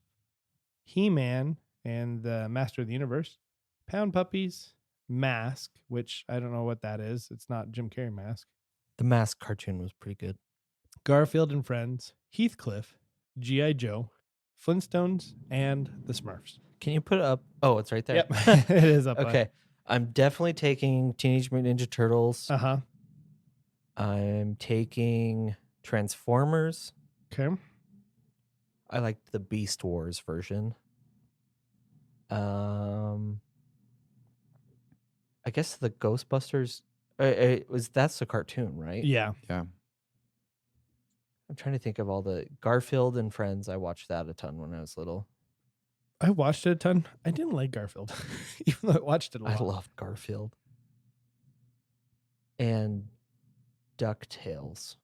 He-Man and the Master of the Universe, Pound Puppies, Mask, which I don't know what that is. It's not Jim Carrey Mask. The Mask cartoon was pretty good. Garfield and Friends, Heathcliff, G.I. Joe, Flintstones, and the Smurfs. Can you put it up? Oh, it's right there. Yep, it is up. Okay. I'm definitely taking Teenage Mutant Ninja Turtles. Uh-huh. I'm taking Transformers. Okay. I liked the Beast Wars version. I guess the Ghostbusters that's the cartoon, right? Yeah. Yeah. I'm trying to think of all the Garfield and Friends. I watched that a ton when I was little. I watched it a ton. I didn't like Garfield, even though I watched it a lot. I loved Garfield. And DuckTales.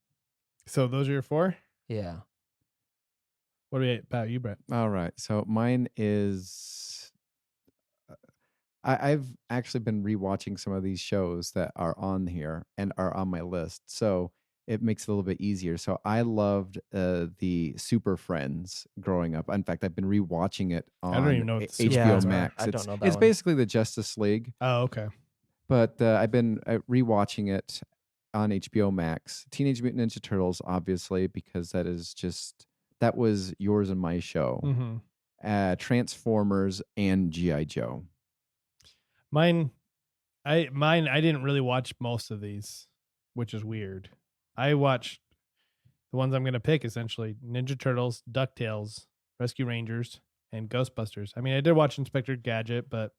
So those are your 4? Yeah. What about you, Brett? All right. So mine is I've actually been rewatching some of these shows that are on here and are on my list. So it makes it a little bit easier. So I loved the Super Friends growing up. In fact, I've been rewatching it on I don't even know what the HBO Super Friends are. Max. I don't It's, know that it's one. basically the Justice League, Oh, okay. but I've been rewatching it on HBO Max. Teenage Mutant Ninja Turtles, obviously, because that was yours and my show. Mm-hmm. Transformers and G.I. Joe. Mine, I didn't really watch most of these, which is weird. I watched the ones I'm going to pick, essentially Ninja Turtles, DuckTales, Rescue Rangers, and Ghostbusters. I mean, I did watch Inspector Gadget, but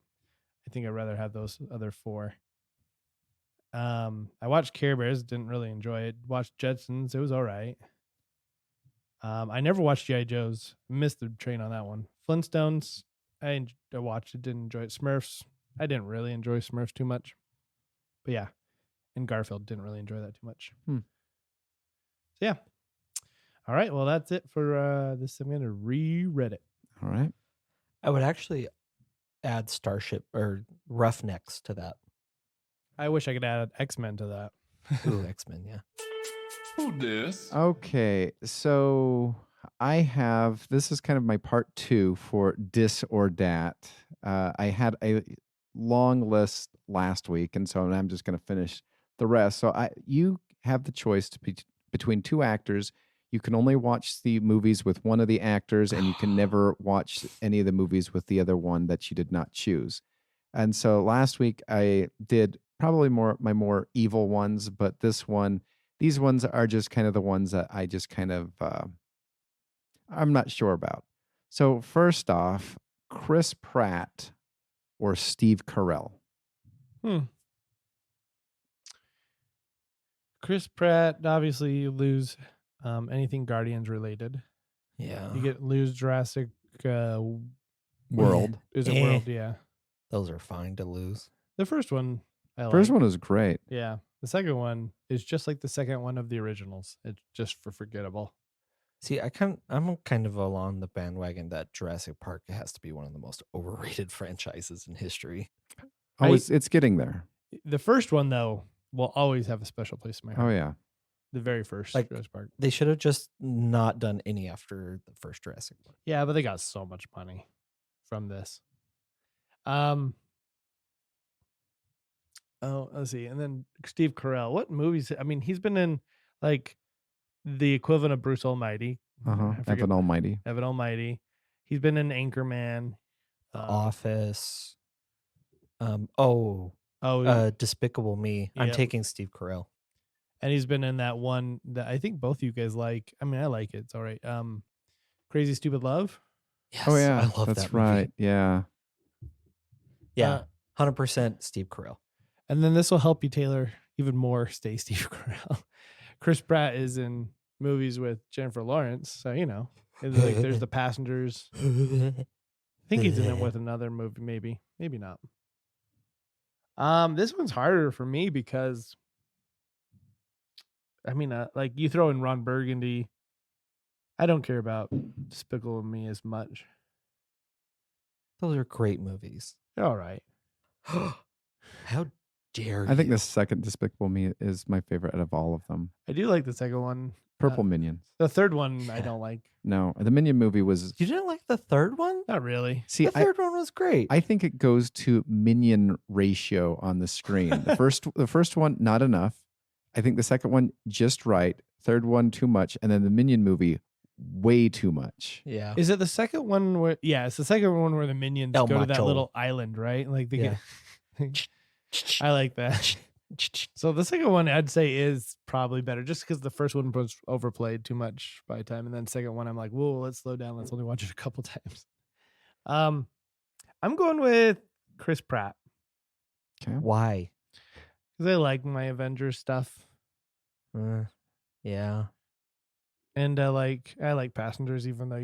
I think I'd rather have those other 4. I watched Care Bears, didn't really enjoy it. Watched Jetsons, it was all right. I never watched G.I. Joe's, missed the train on that one. Flintstones, I watched it, didn't enjoy it. Smurfs, I didn't really enjoy Smurfs too much. But yeah, and Garfield, didn't really enjoy that too much. So yeah. All right, well, that's it for this. I'm going to re-read it. All right. I would actually add Starship or Roughnecks to that. I wish I could add X-Men to that. Ooh, X-Men, yeah. Who dis? Okay, so this is kind of my part 2 for Dis or Dat. I had a long list last week, and so I'm just going to finish the rest. So you have the choice between 2 actors. You can only watch the movies with one of the actors, and you can never watch any of the movies with the other one that you did not choose. And so last week I did probably my more evil ones, but these ones are just kind of the ones that I just kind of I'm not sure about. So first off, Chris Pratt or Steve Carell. Chris Pratt, obviously you lose anything Guardians related. Yeah. You lose Jurassic World. Is it World? Yeah. Those are fine to lose. The first one, I First like. one is great. Yeah. The second one is just like the second one of the originals. It's just forgettable. See, I'm kind of along the bandwagon that Jurassic Park has to be one of the most overrated franchises in history. Oh, it's getting there. The first one, though, will always have a special place in my heart. Oh yeah. The very first Like- Jurassic Park. They should have just not done any after the first Jurassic Park. Yeah, but they got so much money from this. Oh, let's see. And then Steve Carell. What movies? I mean, he's been in like the equivalent of Bruce Almighty. I forget- Evan Almighty. Evan Almighty. He's been in Anchorman. The Office. Despicable Me. I'm Yep. taking Steve Carell. And he's been in that one that I think both you guys like. I mean, I like it. It's all right. Crazy Stupid Love. Yes, Oh yeah, I love that's that movie. right. Yeah. Yeah, 100% Steve Carell. And then this will help you, Taylor, even more. Stay Steve Carell. Chris Pratt is in movies with Jennifer Lawrence, so you know, it's like there's The Passengers. I think he's in it with another movie, maybe not. This one's harder for me because, I mean, like you throw in Ron Burgundy. I don't care about Despicable Me as much. Those are great movies. They're all right. How dare you? I think the second Despicable Me is my favorite out of all of them. I do like the second one. Purple Minions. The third one I don't like. No, the Minion movie was. You didn't like the third one? Not really. See, The third one was great. I think it goes to minion ratio on the screen. The first one, not enough. I think the second one, just right. Third one, too much. And then the Minion movie, way too much. yeah. Is it the second one where? Yeah, it's the second one where the minions El go to that Macho. little island, right? Like they Yeah. get. I like that. So the second one I'd say is probably better, just because the first one was overplayed too much by time, and then second one I'm like, whoa, let's slow down. Let's only watch it a couple times. I'm going with Chris Pratt Okay. Why? because I like my Avengers stuff, Yeah. and I like Passengers, even though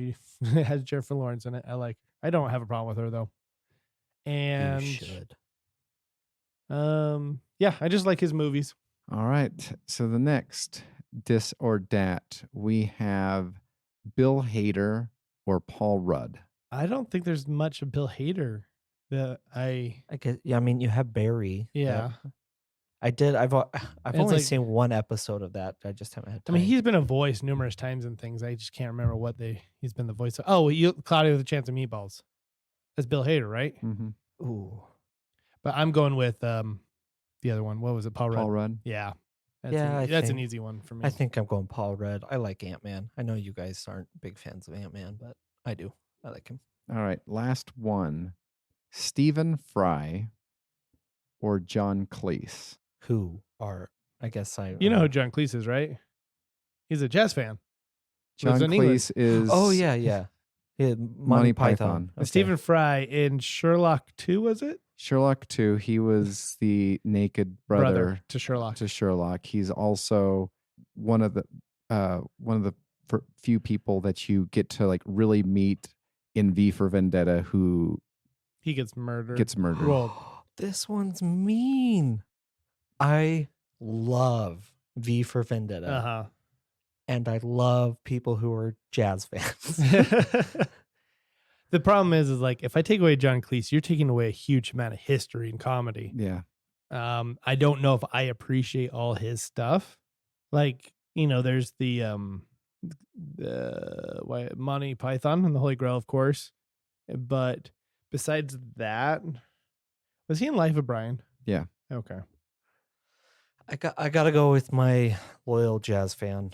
it has Jennifer Lawrence in it. I don't have a problem with her though, and You should. yeah, I just like his movies. All right. So the next dis or dat, we have Bill Hader or Paul Rudd. I don't think there's much of Bill Hader that I guess, yeah, I mean, you have Barry. yeah. I've It's only like- seen one episode of that. I just haven't had I time. mean, he's been a voice numerous times in things. I just can't remember what he's been the voice of. Oh, Cloudy with a Chance of Meatballs. That's Bill Hader, right? Mm-hmm. Ooh. But I'm going with the other one. What was it? Paul Rudd. Paul Rudd. Yeah. Yeah, That's an think- easy one for me. I think I'm going Paul Rudd. I like Ant-Man. I know you guys aren't big fans of Ant-Man, but I do. I like him. All right. Last one. Stephen Fry or John Cleese. Who are, I guess You know who John Cleese is, right? He's a jazz fan. John Lives in England. Cleese is. Oh, yeah, yeah. Monty Python. Okay. Stephen Fry in Sherlock 2, was it? Sherlock 2. He was the naked brother To Sherlock. to Sherlock. He's also one of the few people that you get to like really meet in V for Vendetta who He gets murdered. gets murdered. Well, This one's mean. I love V for Vendetta. uh-huh. And I love people who are jazz fans. The problem is like if I take away John Cleese, you're taking away a huge amount of history and comedy. Yeah. I don't know if I appreciate all his stuff. Like, there's the Monty Python and the Holy Grail, of course. But besides that, was he in Life of Brian? Yeah. Okay. I gotta go with my loyal jazz fan.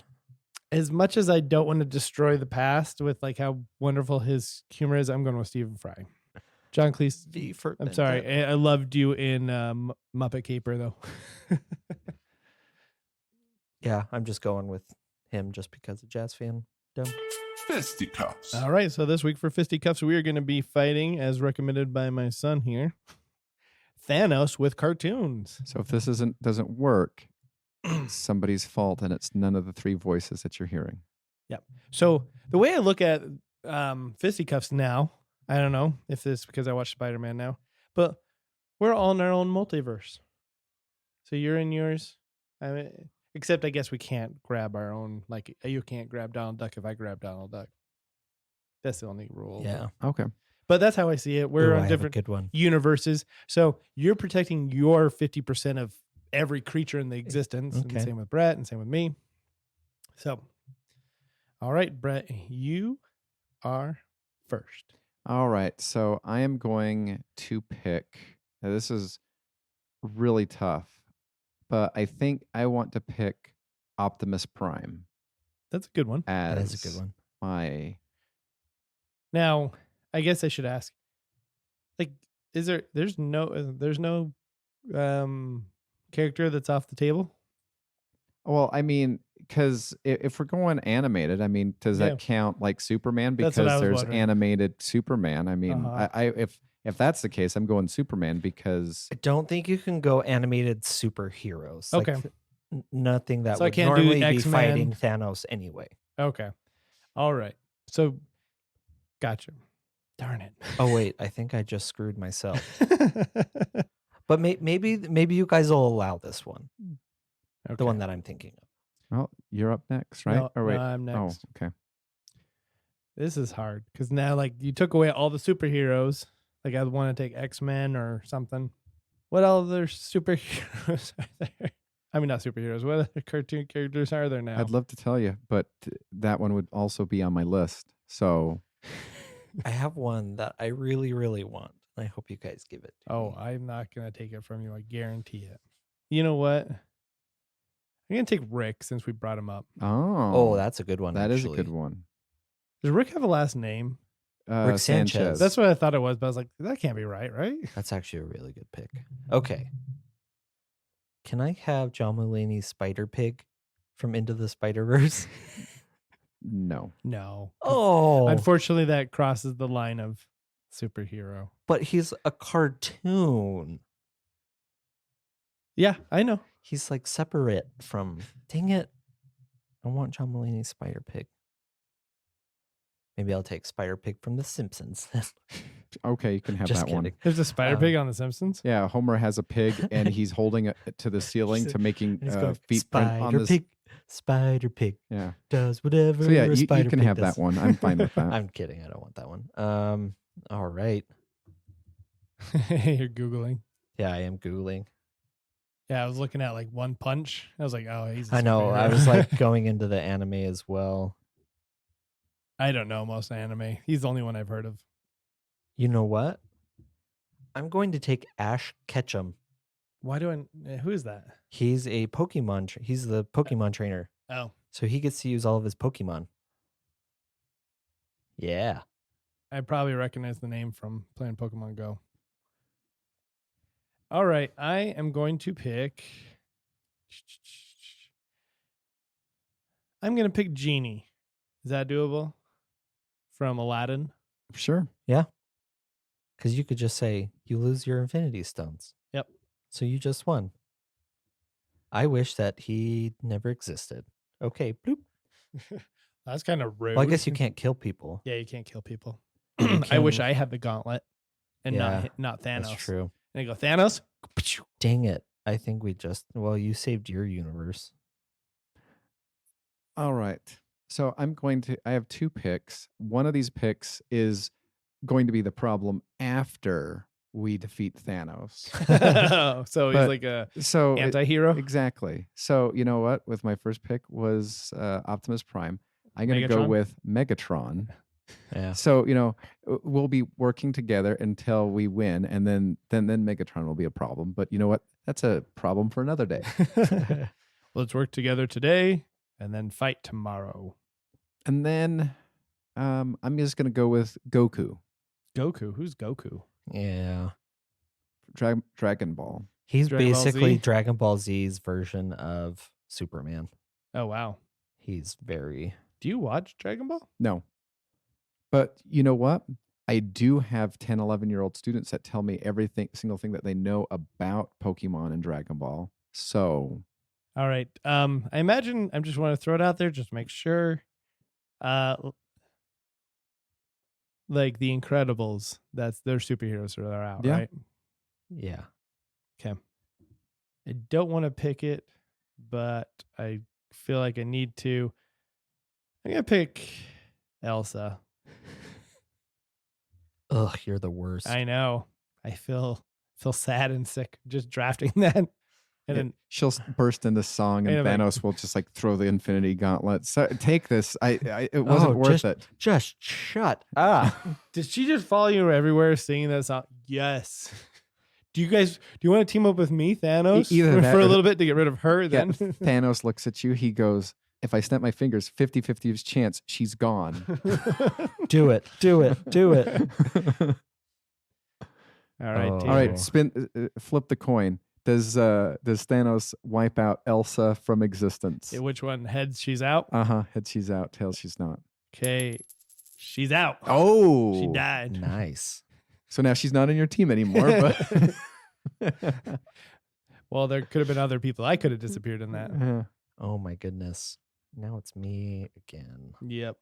As much as I don't want to destroy the past with like how wonderful his humor is, I'm going with Stephen Fry. John Cleese. V for I'm sorry. I loved you in Muppet Caper, though. Yeah, I'm just going with him just because of jazz fan. Done. Fisty-Cuffs. All right. So this week for Fisty-Cuffs, we are going to be fighting, as recommended by my son here, Thanos with cartoons. So if this doesn't work, it's somebody's fault, and it's none of the three voices that you're hearing. So the way I look at Fisty-Cuffs now, I don't know if this is because I watched Spider-Man now, but we're all in our own multiverse. So you're in yours. Except I guess we can't grab our own, like you can't grab Donald Duck if I grab Donald Duck. That's the only rule. Yeah. Okay. But that's how I see it. We're Ooh, I on have a different good one. universes. So you're protecting your 50% of every creature in the existence. And Okay. same with Brett and same with me. So, all right, Brett, you are first. All right. So I am going to pick. Now this is really tough, but I think I want to pick Optimus Prime That's a good one. as That is a good one. my. Now, I guess I should ask, like, there's no character that's off the table? Well, I mean, because if we're going animated, I mean, does Yeah. that count like Superman? That's Because what I was there's wondering. animated Superman. I mean, Uh-huh. if that's the case, I'm going Superman because I don't think you can go animated superheroes. Okay. Nothing that So I would can't do normally be X-Men. fighting Thanos anyway. Okay. All right. So, gotcha. Darn it. Oh wait, I think I just screwed myself. But maybe you guys will allow this one, the one that I'm thinking of. well, you're up next, right? No, or wait, no, I'm next. Oh, okay. This is hard because now, like, you took away all the superheroes. Like, I'd want to take X-Men or something. What other superheroes are there? I mean, not superheroes. What other cartoon characters are there now? I'd love to tell you, but that one would also be on my list. So I have one that I really, really want. I hope you guys give it to me. I'm not going to take it from you. I guarantee it. You know what? I'm going to take Rick since we brought him up. Oh, that's a good one. that is a actually. good one. Does Rick have a last name? Rick Sanchez. That's what I thought it was, but I was like, that can't be right? That's actually a really good pick. Okay. Can I have John Mulaney's Spider Pig from Into the Spider-Verse? No. No. Oh. Unfortunately, that crosses the line of superhero. But he's a cartoon. Yeah, I know. He's like separate from. Dang it. I want John Mulaney's Spider Pig. Maybe I'll take Spider Pig from The Simpsons. Okay, you can have Just that one. kidding. There's a Spider Pig on The Simpsons. Yeah, Homer has a pig and he's holding it to the ceiling to making He's going, feet print on Spider this. Pig, Spider Pig Yeah. does whatever. So yeah, a you spider can pig have does. that one. I'm fine with that. I'm kidding. I don't want that one. All right. You're Googling. Yeah, I am Googling. Yeah, I was looking at like One Punch. I was like, oh, he's a I know. I superhero. was like going into the anime as well. I don't know most anime. He's the only one I've heard of. You know what? I'm going to take Ash Ketchum. Why do who is that? He's a Pokemon. He's the Pokemon trainer. Oh, So he gets to use all of his Pokemon. Yeah. I probably recognize the name from playing Pokemon Go. All right, I am going to pick. I'm going to pick Genie. Is that doable? From Aladdin. Sure. Because you could just say, you lose your Infinity Stones. Yep. So you just won. I wish that he never existed. Okay, bloop. That's kind of rude. Well, I guess you can't kill people. Yeah, you can't kill people. You I wish can- I had the gauntlet and Yeah, not Thanos. That's true. And I go, Thanos? Dang it. I think we just, well, you saved your universe. All right. So I have two picks. One of these picks is going to be the problem after we defeat Thanos. So he's But- like a So anti-hero? exactly. So you know what? With my first pick was Optimus Prime. I'm going to go Megatron? with Megatron. Yeah. So we'll be working together until we win, and then Megatron will be a problem. But you know what? That's a problem for another day. Let's work together today and then fight tomorrow. And then I'm just going to go with Goku, Goku? Who's Goku? Yeah. Dragon Ball. He's Dragon Ball basically Z? Dragon Ball Z's version of Superman. Oh, wow. He's very. Do you watch Dragon Ball? No. But you know what? I do have 10, 11-year-old students that tell me single thing that they know about Pokemon and Dragon Ball. So, All right. I imagine I just want to throw it out there just to make sure. Like the Incredibles, that's their superheroes are out, Yeah. right? Yeah. I don't want to pick it, but I feel like I need to. I'm gonna pick Elsa. Ugh, you're the worst. I know. I feel sad and sick just drafting that. And then she'll burst into song, and And I'm like- Thanos will just like throw the Infinity Gauntlet. So take this. It wasn't worth it. Just shut up. did she just follow you everywhere singing that song? Yes. Do you want to team up with me, Thanos? Either that for a or- little bit to get rid of her. Yeah, Then Thanos looks at you. He goes, "If I snap my fingers, 50-50 chance she's gone." Do it. Do it. Do it. All right. Oh. team. All right, flip the coin. Does Thanos wipe out Elsa from existence? Okay, which one? Heads, she's out. Head she's out, tails she's not. Okay, she's out. Oh, She died. Nice. So now she's not in your team anymore. But Well, there could have been other people. I could have disappeared in that. Oh my goodness. Now it's me again. Yep.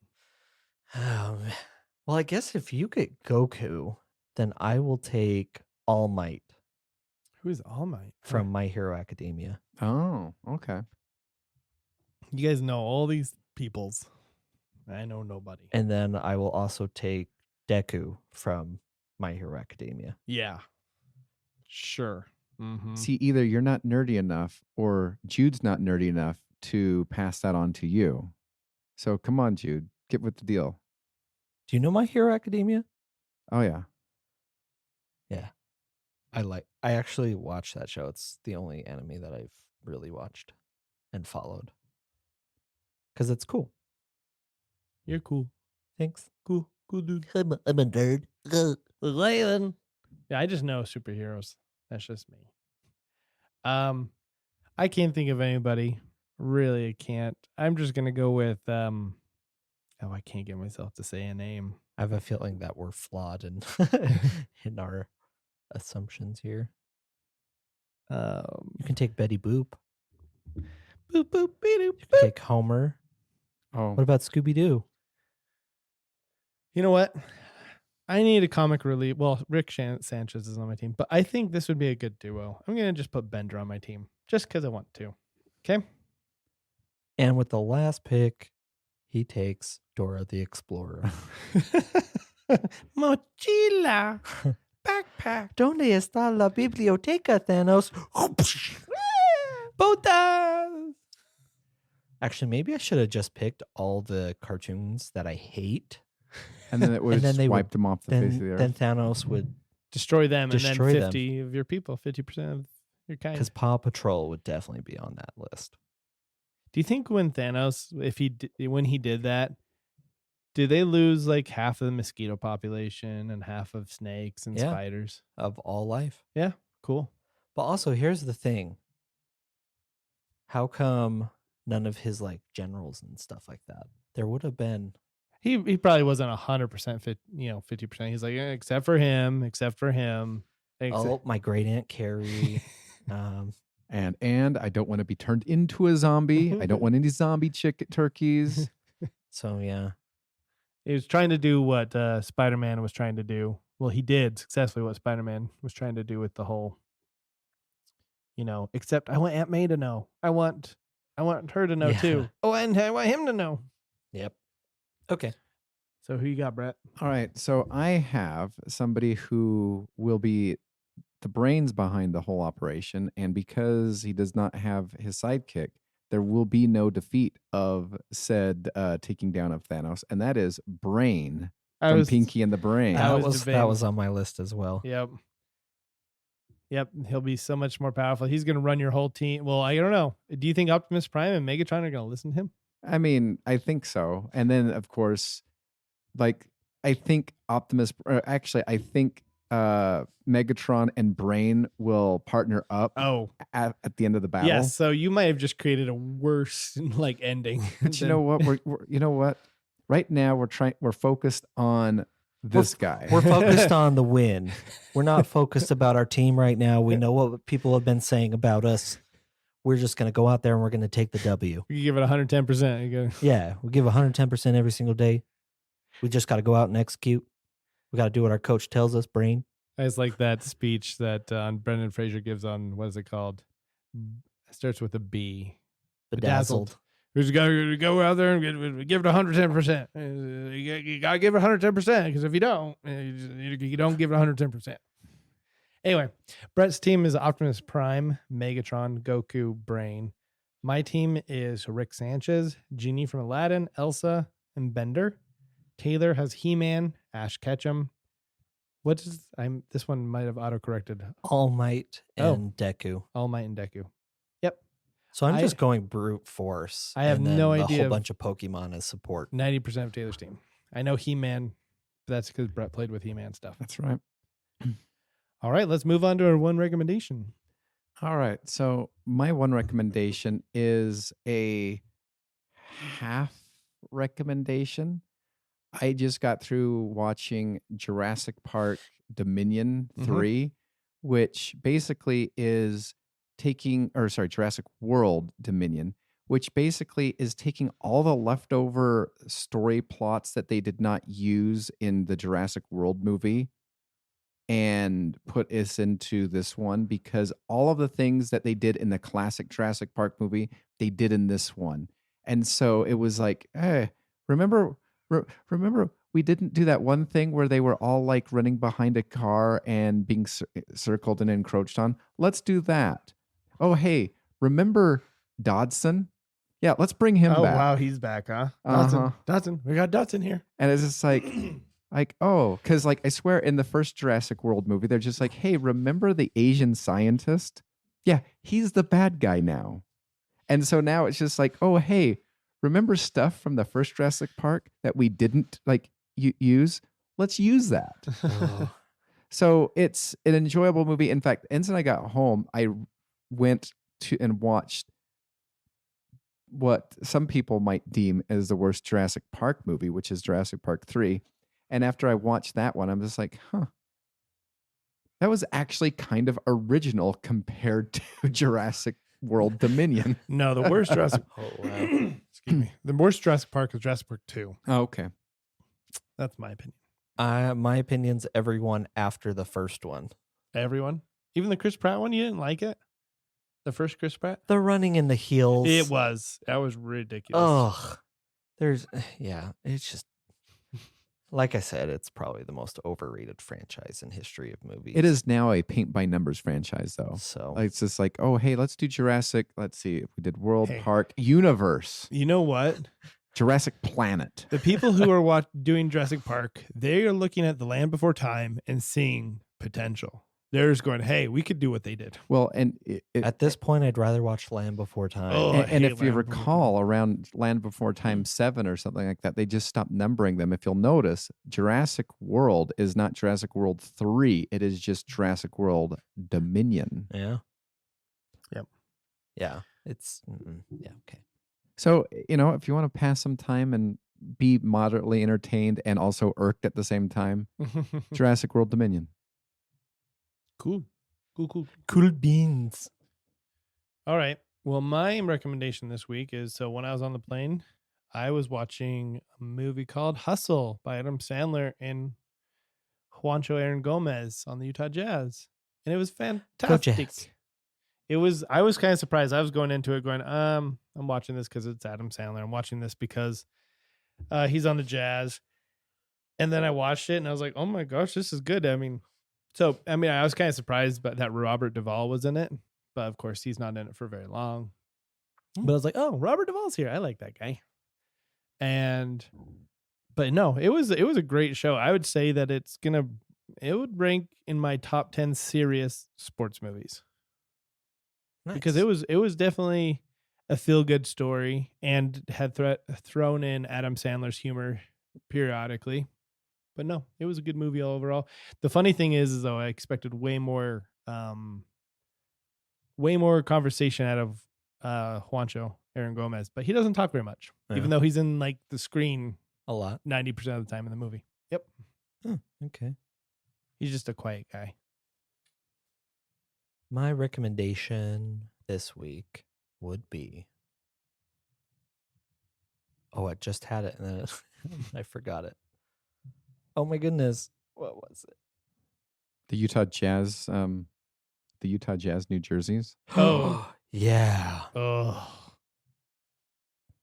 Well, I guess if you get Goku, then I will take All Might Who's All Might? from My Hero Academia. Oh, okay. You guys know all these peoples. I know nobody. And then I will also take Deku from My Hero Academia. Yeah. Sure. Mm-hmm. See, either you're not nerdy enough or Jude's not nerdy enough to pass that on to you. So come on, Jude, get with the deal. Do you know My Hero Academia? Oh, yeah. Yeah. I actually watched that show. It's the only anime that I've really watched and followed. Because it's cool. You're cool. Thanks. Cool dude. I'm a nerd. Laylan. Yeah, I just know superheroes. That's just me. I can't think of anybody. Really, I can't. I'm just gonna go with I can't get myself to say a name. I have a feeling that we're flawed in in our assumptions here. You can take Betty Boop. Boop boop beep You boop. can take Homer. Oh, What about Scooby Doo? You know what? I need a comic relief. Well, Rick Sanchez is on my team, but I think this would be a good duo. I'm gonna just put Bender on my team just because I want to. Okay. And with the last pick, he takes Dora the Explorer. Mochila. Backpack. ¿Dónde está la biblioteca, Thanos? Botas. Actually, maybe I should have just picked all the cartoons that I hate. and then it would And then have they would- wiped them off the face of the Then earth. Thanos would, Destroy them, Destroy and them. then 50 of your people, 50% of your kind. because Paw Patrol would definitely be on that list. Do you think when Thanos, when he did that, did they lose like half of the mosquito population and half of snakes and Yeah. spiders? Of all life. Cool. But also, here's the thing. How come none of his like generals and stuff like that? There would have been. He probably wasn't 100% fit, 50%. He's like, except for him. Oh, my great aunt Carrie. And I don't want to be turned into a zombie. I don't want any zombie turkeys. So yeah, He was trying to do what Spider-Man was trying to do. Well, he did successfully what Spider-Man was trying to do with the whole, except I want Aunt May to know. I want her to know Yeah. too. Oh, and I want him to know. yep. Okay. So who you got, Brett? All right. So I have somebody who will be the brains behind the whole operation. And because he does not have his sidekick, there will be no defeat of said taking down of Thanos. And that is Brain from Pinky and the Brain. I That was was debating. on my list as well. Yep. He'll be so much more powerful. He's going to run your whole team. Well, I don't know. Do you think Optimus Prime and Megatron are going to listen to him? I mean, I think so. And then, of course, I think I think Megatron and Brain will partner up Oh, at the end of the battle. yes. So you might have just created a worse ending. But you know what? You know what? Right now we're focused on this guy. We're focused on the win. We're not focused about our team right now. We know what people have been saying about us. We're just going to go out there and we're going to take the W. You give it 110%. You go, Yeah, we give 110% every single day. We just got to go out and execute. We got to do what our coach tells us, Brain. I just like that speech that Brendan Fraser gives on, what is it called? It starts with a B. Bedazzled. Who's got to go out there and give it 110%. You got to give it 110% because if you don't, you don't give it 110%. Anyway, Brett's team is Optimus Prime, Megatron, Goku, Brain. My team is Rick Sanchez, Genie from Aladdin, Elsa, and Bender. Taylor has He-Man, Ash Ketchum. This one might have autocorrected. All Might Oh. and Deku. All Might and Deku. Yep. So I'm I- just going brute force. I have and then no a idea whole of- bunch of Pokemon as support. 90% of Taylor's team. I know He-Man, but that's because Brett played with He-Man stuff. That's right. All right, let's move on to our one recommendation. All right. So my one recommendation is a half recommendation. I just got through watching Jurassic Park Dominion Mhm. 3, which basically is Jurassic World Dominion, which basically is taking all the leftover story plots that they did not use in the Jurassic World movie and put us into this one, because all of the things that they did in the classic Jurassic Park movie, they did in this one. And so it was like, hey, remember we didn't do that one thing where they were all like running behind a car and being circled and encroached on. Let's do that. Oh, hey, remember Dodson? Yeah, let's bring him Oh back. wow, he's back, huh? Uh-huh. Dodson, we got Dodson here. And it's just like, because like I swear in the first Jurassic World movie, they're just like, hey, remember the Asian scientist? Yeah, he's the bad guy now. And so now it's just like, oh, hey, remember stuff from the first Jurassic Park that we didn't like use? Let's use that. Oh. So it's an enjoyable movie. In fact, instant I got home, I went to and watched what some people might deem as the worst Jurassic Park movie, which is Jurassic Park 3. And after I watched that one, I'm just like, that was actually kind of original compared to Jurassic World Dominion. No, the worst Jurassic. Oh, wow. Excuse me. The worst Jurassic Park is Jurassic Park 2. Oh, okay. That's my opinion. My opinion's everyone after the first one. Everyone, even the Chris Pratt one, you didn't like it. The first Chris Pratt. The running in the heels. That was ridiculous. Ugh. It's just, like I said, it's probably the most overrated franchise in history of movies. It is now a paint by numbers franchise, though. So It's just like, oh, hey, let's do Jurassic. Let's see if we did World Hey. Park Universe, You know what? Jurassic Planet. The people who are doing Jurassic Park, they are looking at the Land Before Time and seeing potential. They're just going, hey, we could do what they did. Well, and at this point, I'd rather watch Land Before Time. Oh, I and hate if you Land Before recall, around Land Before Time 7 or something like that, they just stopped numbering them. If you'll notice, Jurassic World is not Jurassic World 3. It is just Jurassic World Dominion. Yeah. Yep. Yeah. It's okay. So, if you want to pass some time and be moderately entertained and also irked at the same time, Jurassic World Dominion. Cool. Cool beans. All right. Well, my recommendation this week is, so when I was on the plane, I was watching a movie called Hustle by Adam Sandler and Juancho Aaron Gomez on the Utah Jazz. And it was fantastic. Jazz. I was kind of surprised. I was going into it going, I'm watching this because it's Adam Sandler. I'm watching this because he's on the Jazz. And then I watched it and I was like, oh my gosh, this is good. I was kind of surprised that Robert Duvall was in it. But of course, he's not in it for very long. But I was like, oh, Robert Duvall's here. I like that guy. But no, it was a great show. I would say that it would rank in my top 10 serious sports movies. Nice. Because it was definitely a feel-good story and had thrown in Adam Sandler's humor periodically. But no, it was a good movie all overall. The funny thing is though, I expected way more conversation out of Juancho Aaron Gomez, but he doesn't talk very much, even though he's in like the screen a lot. 90% of the time in the movie. Yep. Okay. He's just a quiet guy. My recommendation this week would be. Oh, I just had it and then I forgot it. Oh my goodness. What was it? The Utah Jazz, New Jerseys. Oh. Yeah. Oh.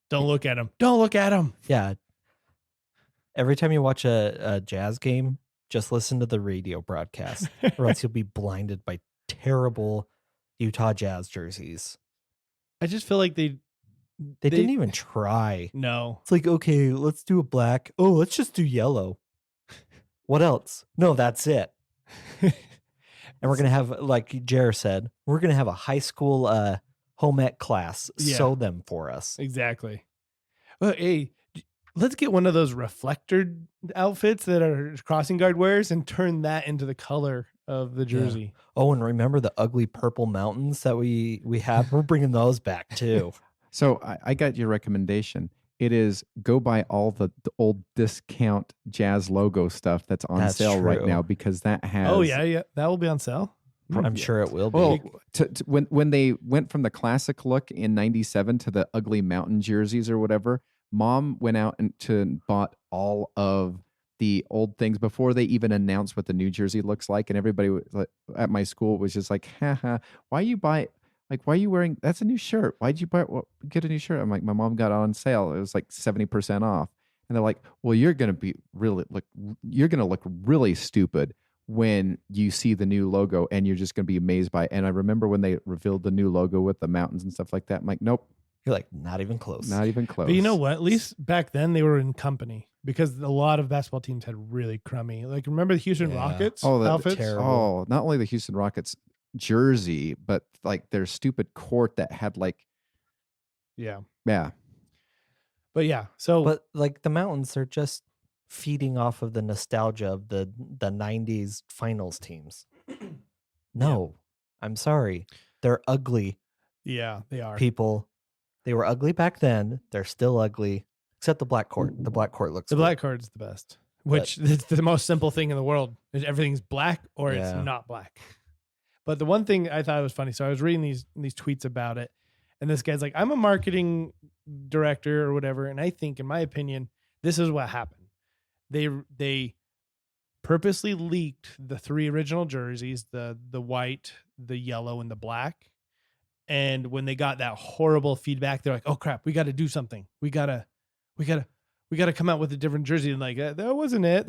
Don't look at him. Don't look at him. Yeah. Every time you watch a Jazz game, just listen to the radio broadcast or else you'll be blinded by terrible Utah Jazz jerseys. I just feel like they didn't even try. No. It's like, okay, let's do a black. Oh, let's just do yellow. What else? No, that's it. And we're going to have, like Jer said, we're going to have a high school home ec class sew them for us. Exactly. Well, hey, let's get one of those reflector outfits that are crossing guard wears and turn that into the color of the jersey. Yeah. Oh, and remember the ugly purple mountains that we have? We're bringing those back too. So I got your recommendation. It is go buy all the old discount Jazz logo stuff that's on sale right now, because that has. Oh yeah, that will be on sale. I'm sure it will be. Well, when they went from the classic look in '97 to the ugly mountain jerseys or whatever, Mom went out and bought all of the old things before they even announced what the new jersey looks like, and everybody at my school was just like, "Haha, why are you wearing? That's a new shirt. Why'd you get a new shirt?" I'm like, "My mom got it on sale. It was like 70% off." And they're like, well, you're going to look really stupid when you see the new logo and you're just going to be amazed by it. And I remember when they revealed the new logo with the mountains and stuff like that. I'm like, nope, You're like, not even close. not even close. But you know what? At least back then they were in company because a lot of basketball teams had really crummy. Like remember the Houston Yeah. Rockets Oh, outfits? terrible. Oh, not only the Houston Rockets jersey, but like their stupid court that had like, Yeah. yeah. But yeah, so But like the mountains are just feeding off of the nostalgia of the 90s finals teams. No, I'm sorry. They're ugly yeah, they are. people. They were ugly back then. They're still ugly, except the black court. The black court looks The cool. black card's the best, which it's the most simple thing in the world. Is everything's black or Yeah. it's not black. But the one thing I thought was funny, so I was reading these tweets about it, and this guy's like, I'm a marketing director or whatever, and I think, in my opinion, this is what happened. They purposely leaked the 3 original jerseys, the white, the yellow, and the black. And when they got that horrible feedback, they're like, "Oh crap, we got to do something. We gotta come out with a different jersey." And like, that wasn't it.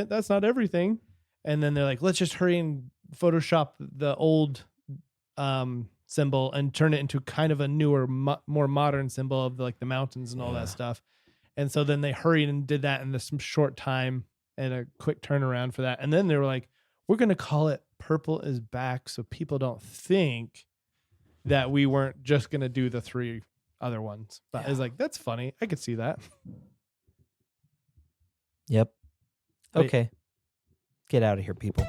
That's not everything. And then they're like, "Let's just hurry and Photoshop the old symbol and turn it into kind of a newer, more modern symbol of like the mountains and all that stuff." And so then they hurried and did that in some short time and a quick turnaround for that. And then they were like, "We're going to call it Purple is Back so people don't think that we weren't just going to do the 3 other ones." But I was like, that's funny. I could see that. Yep. Wait. Okay. Get out of here, people.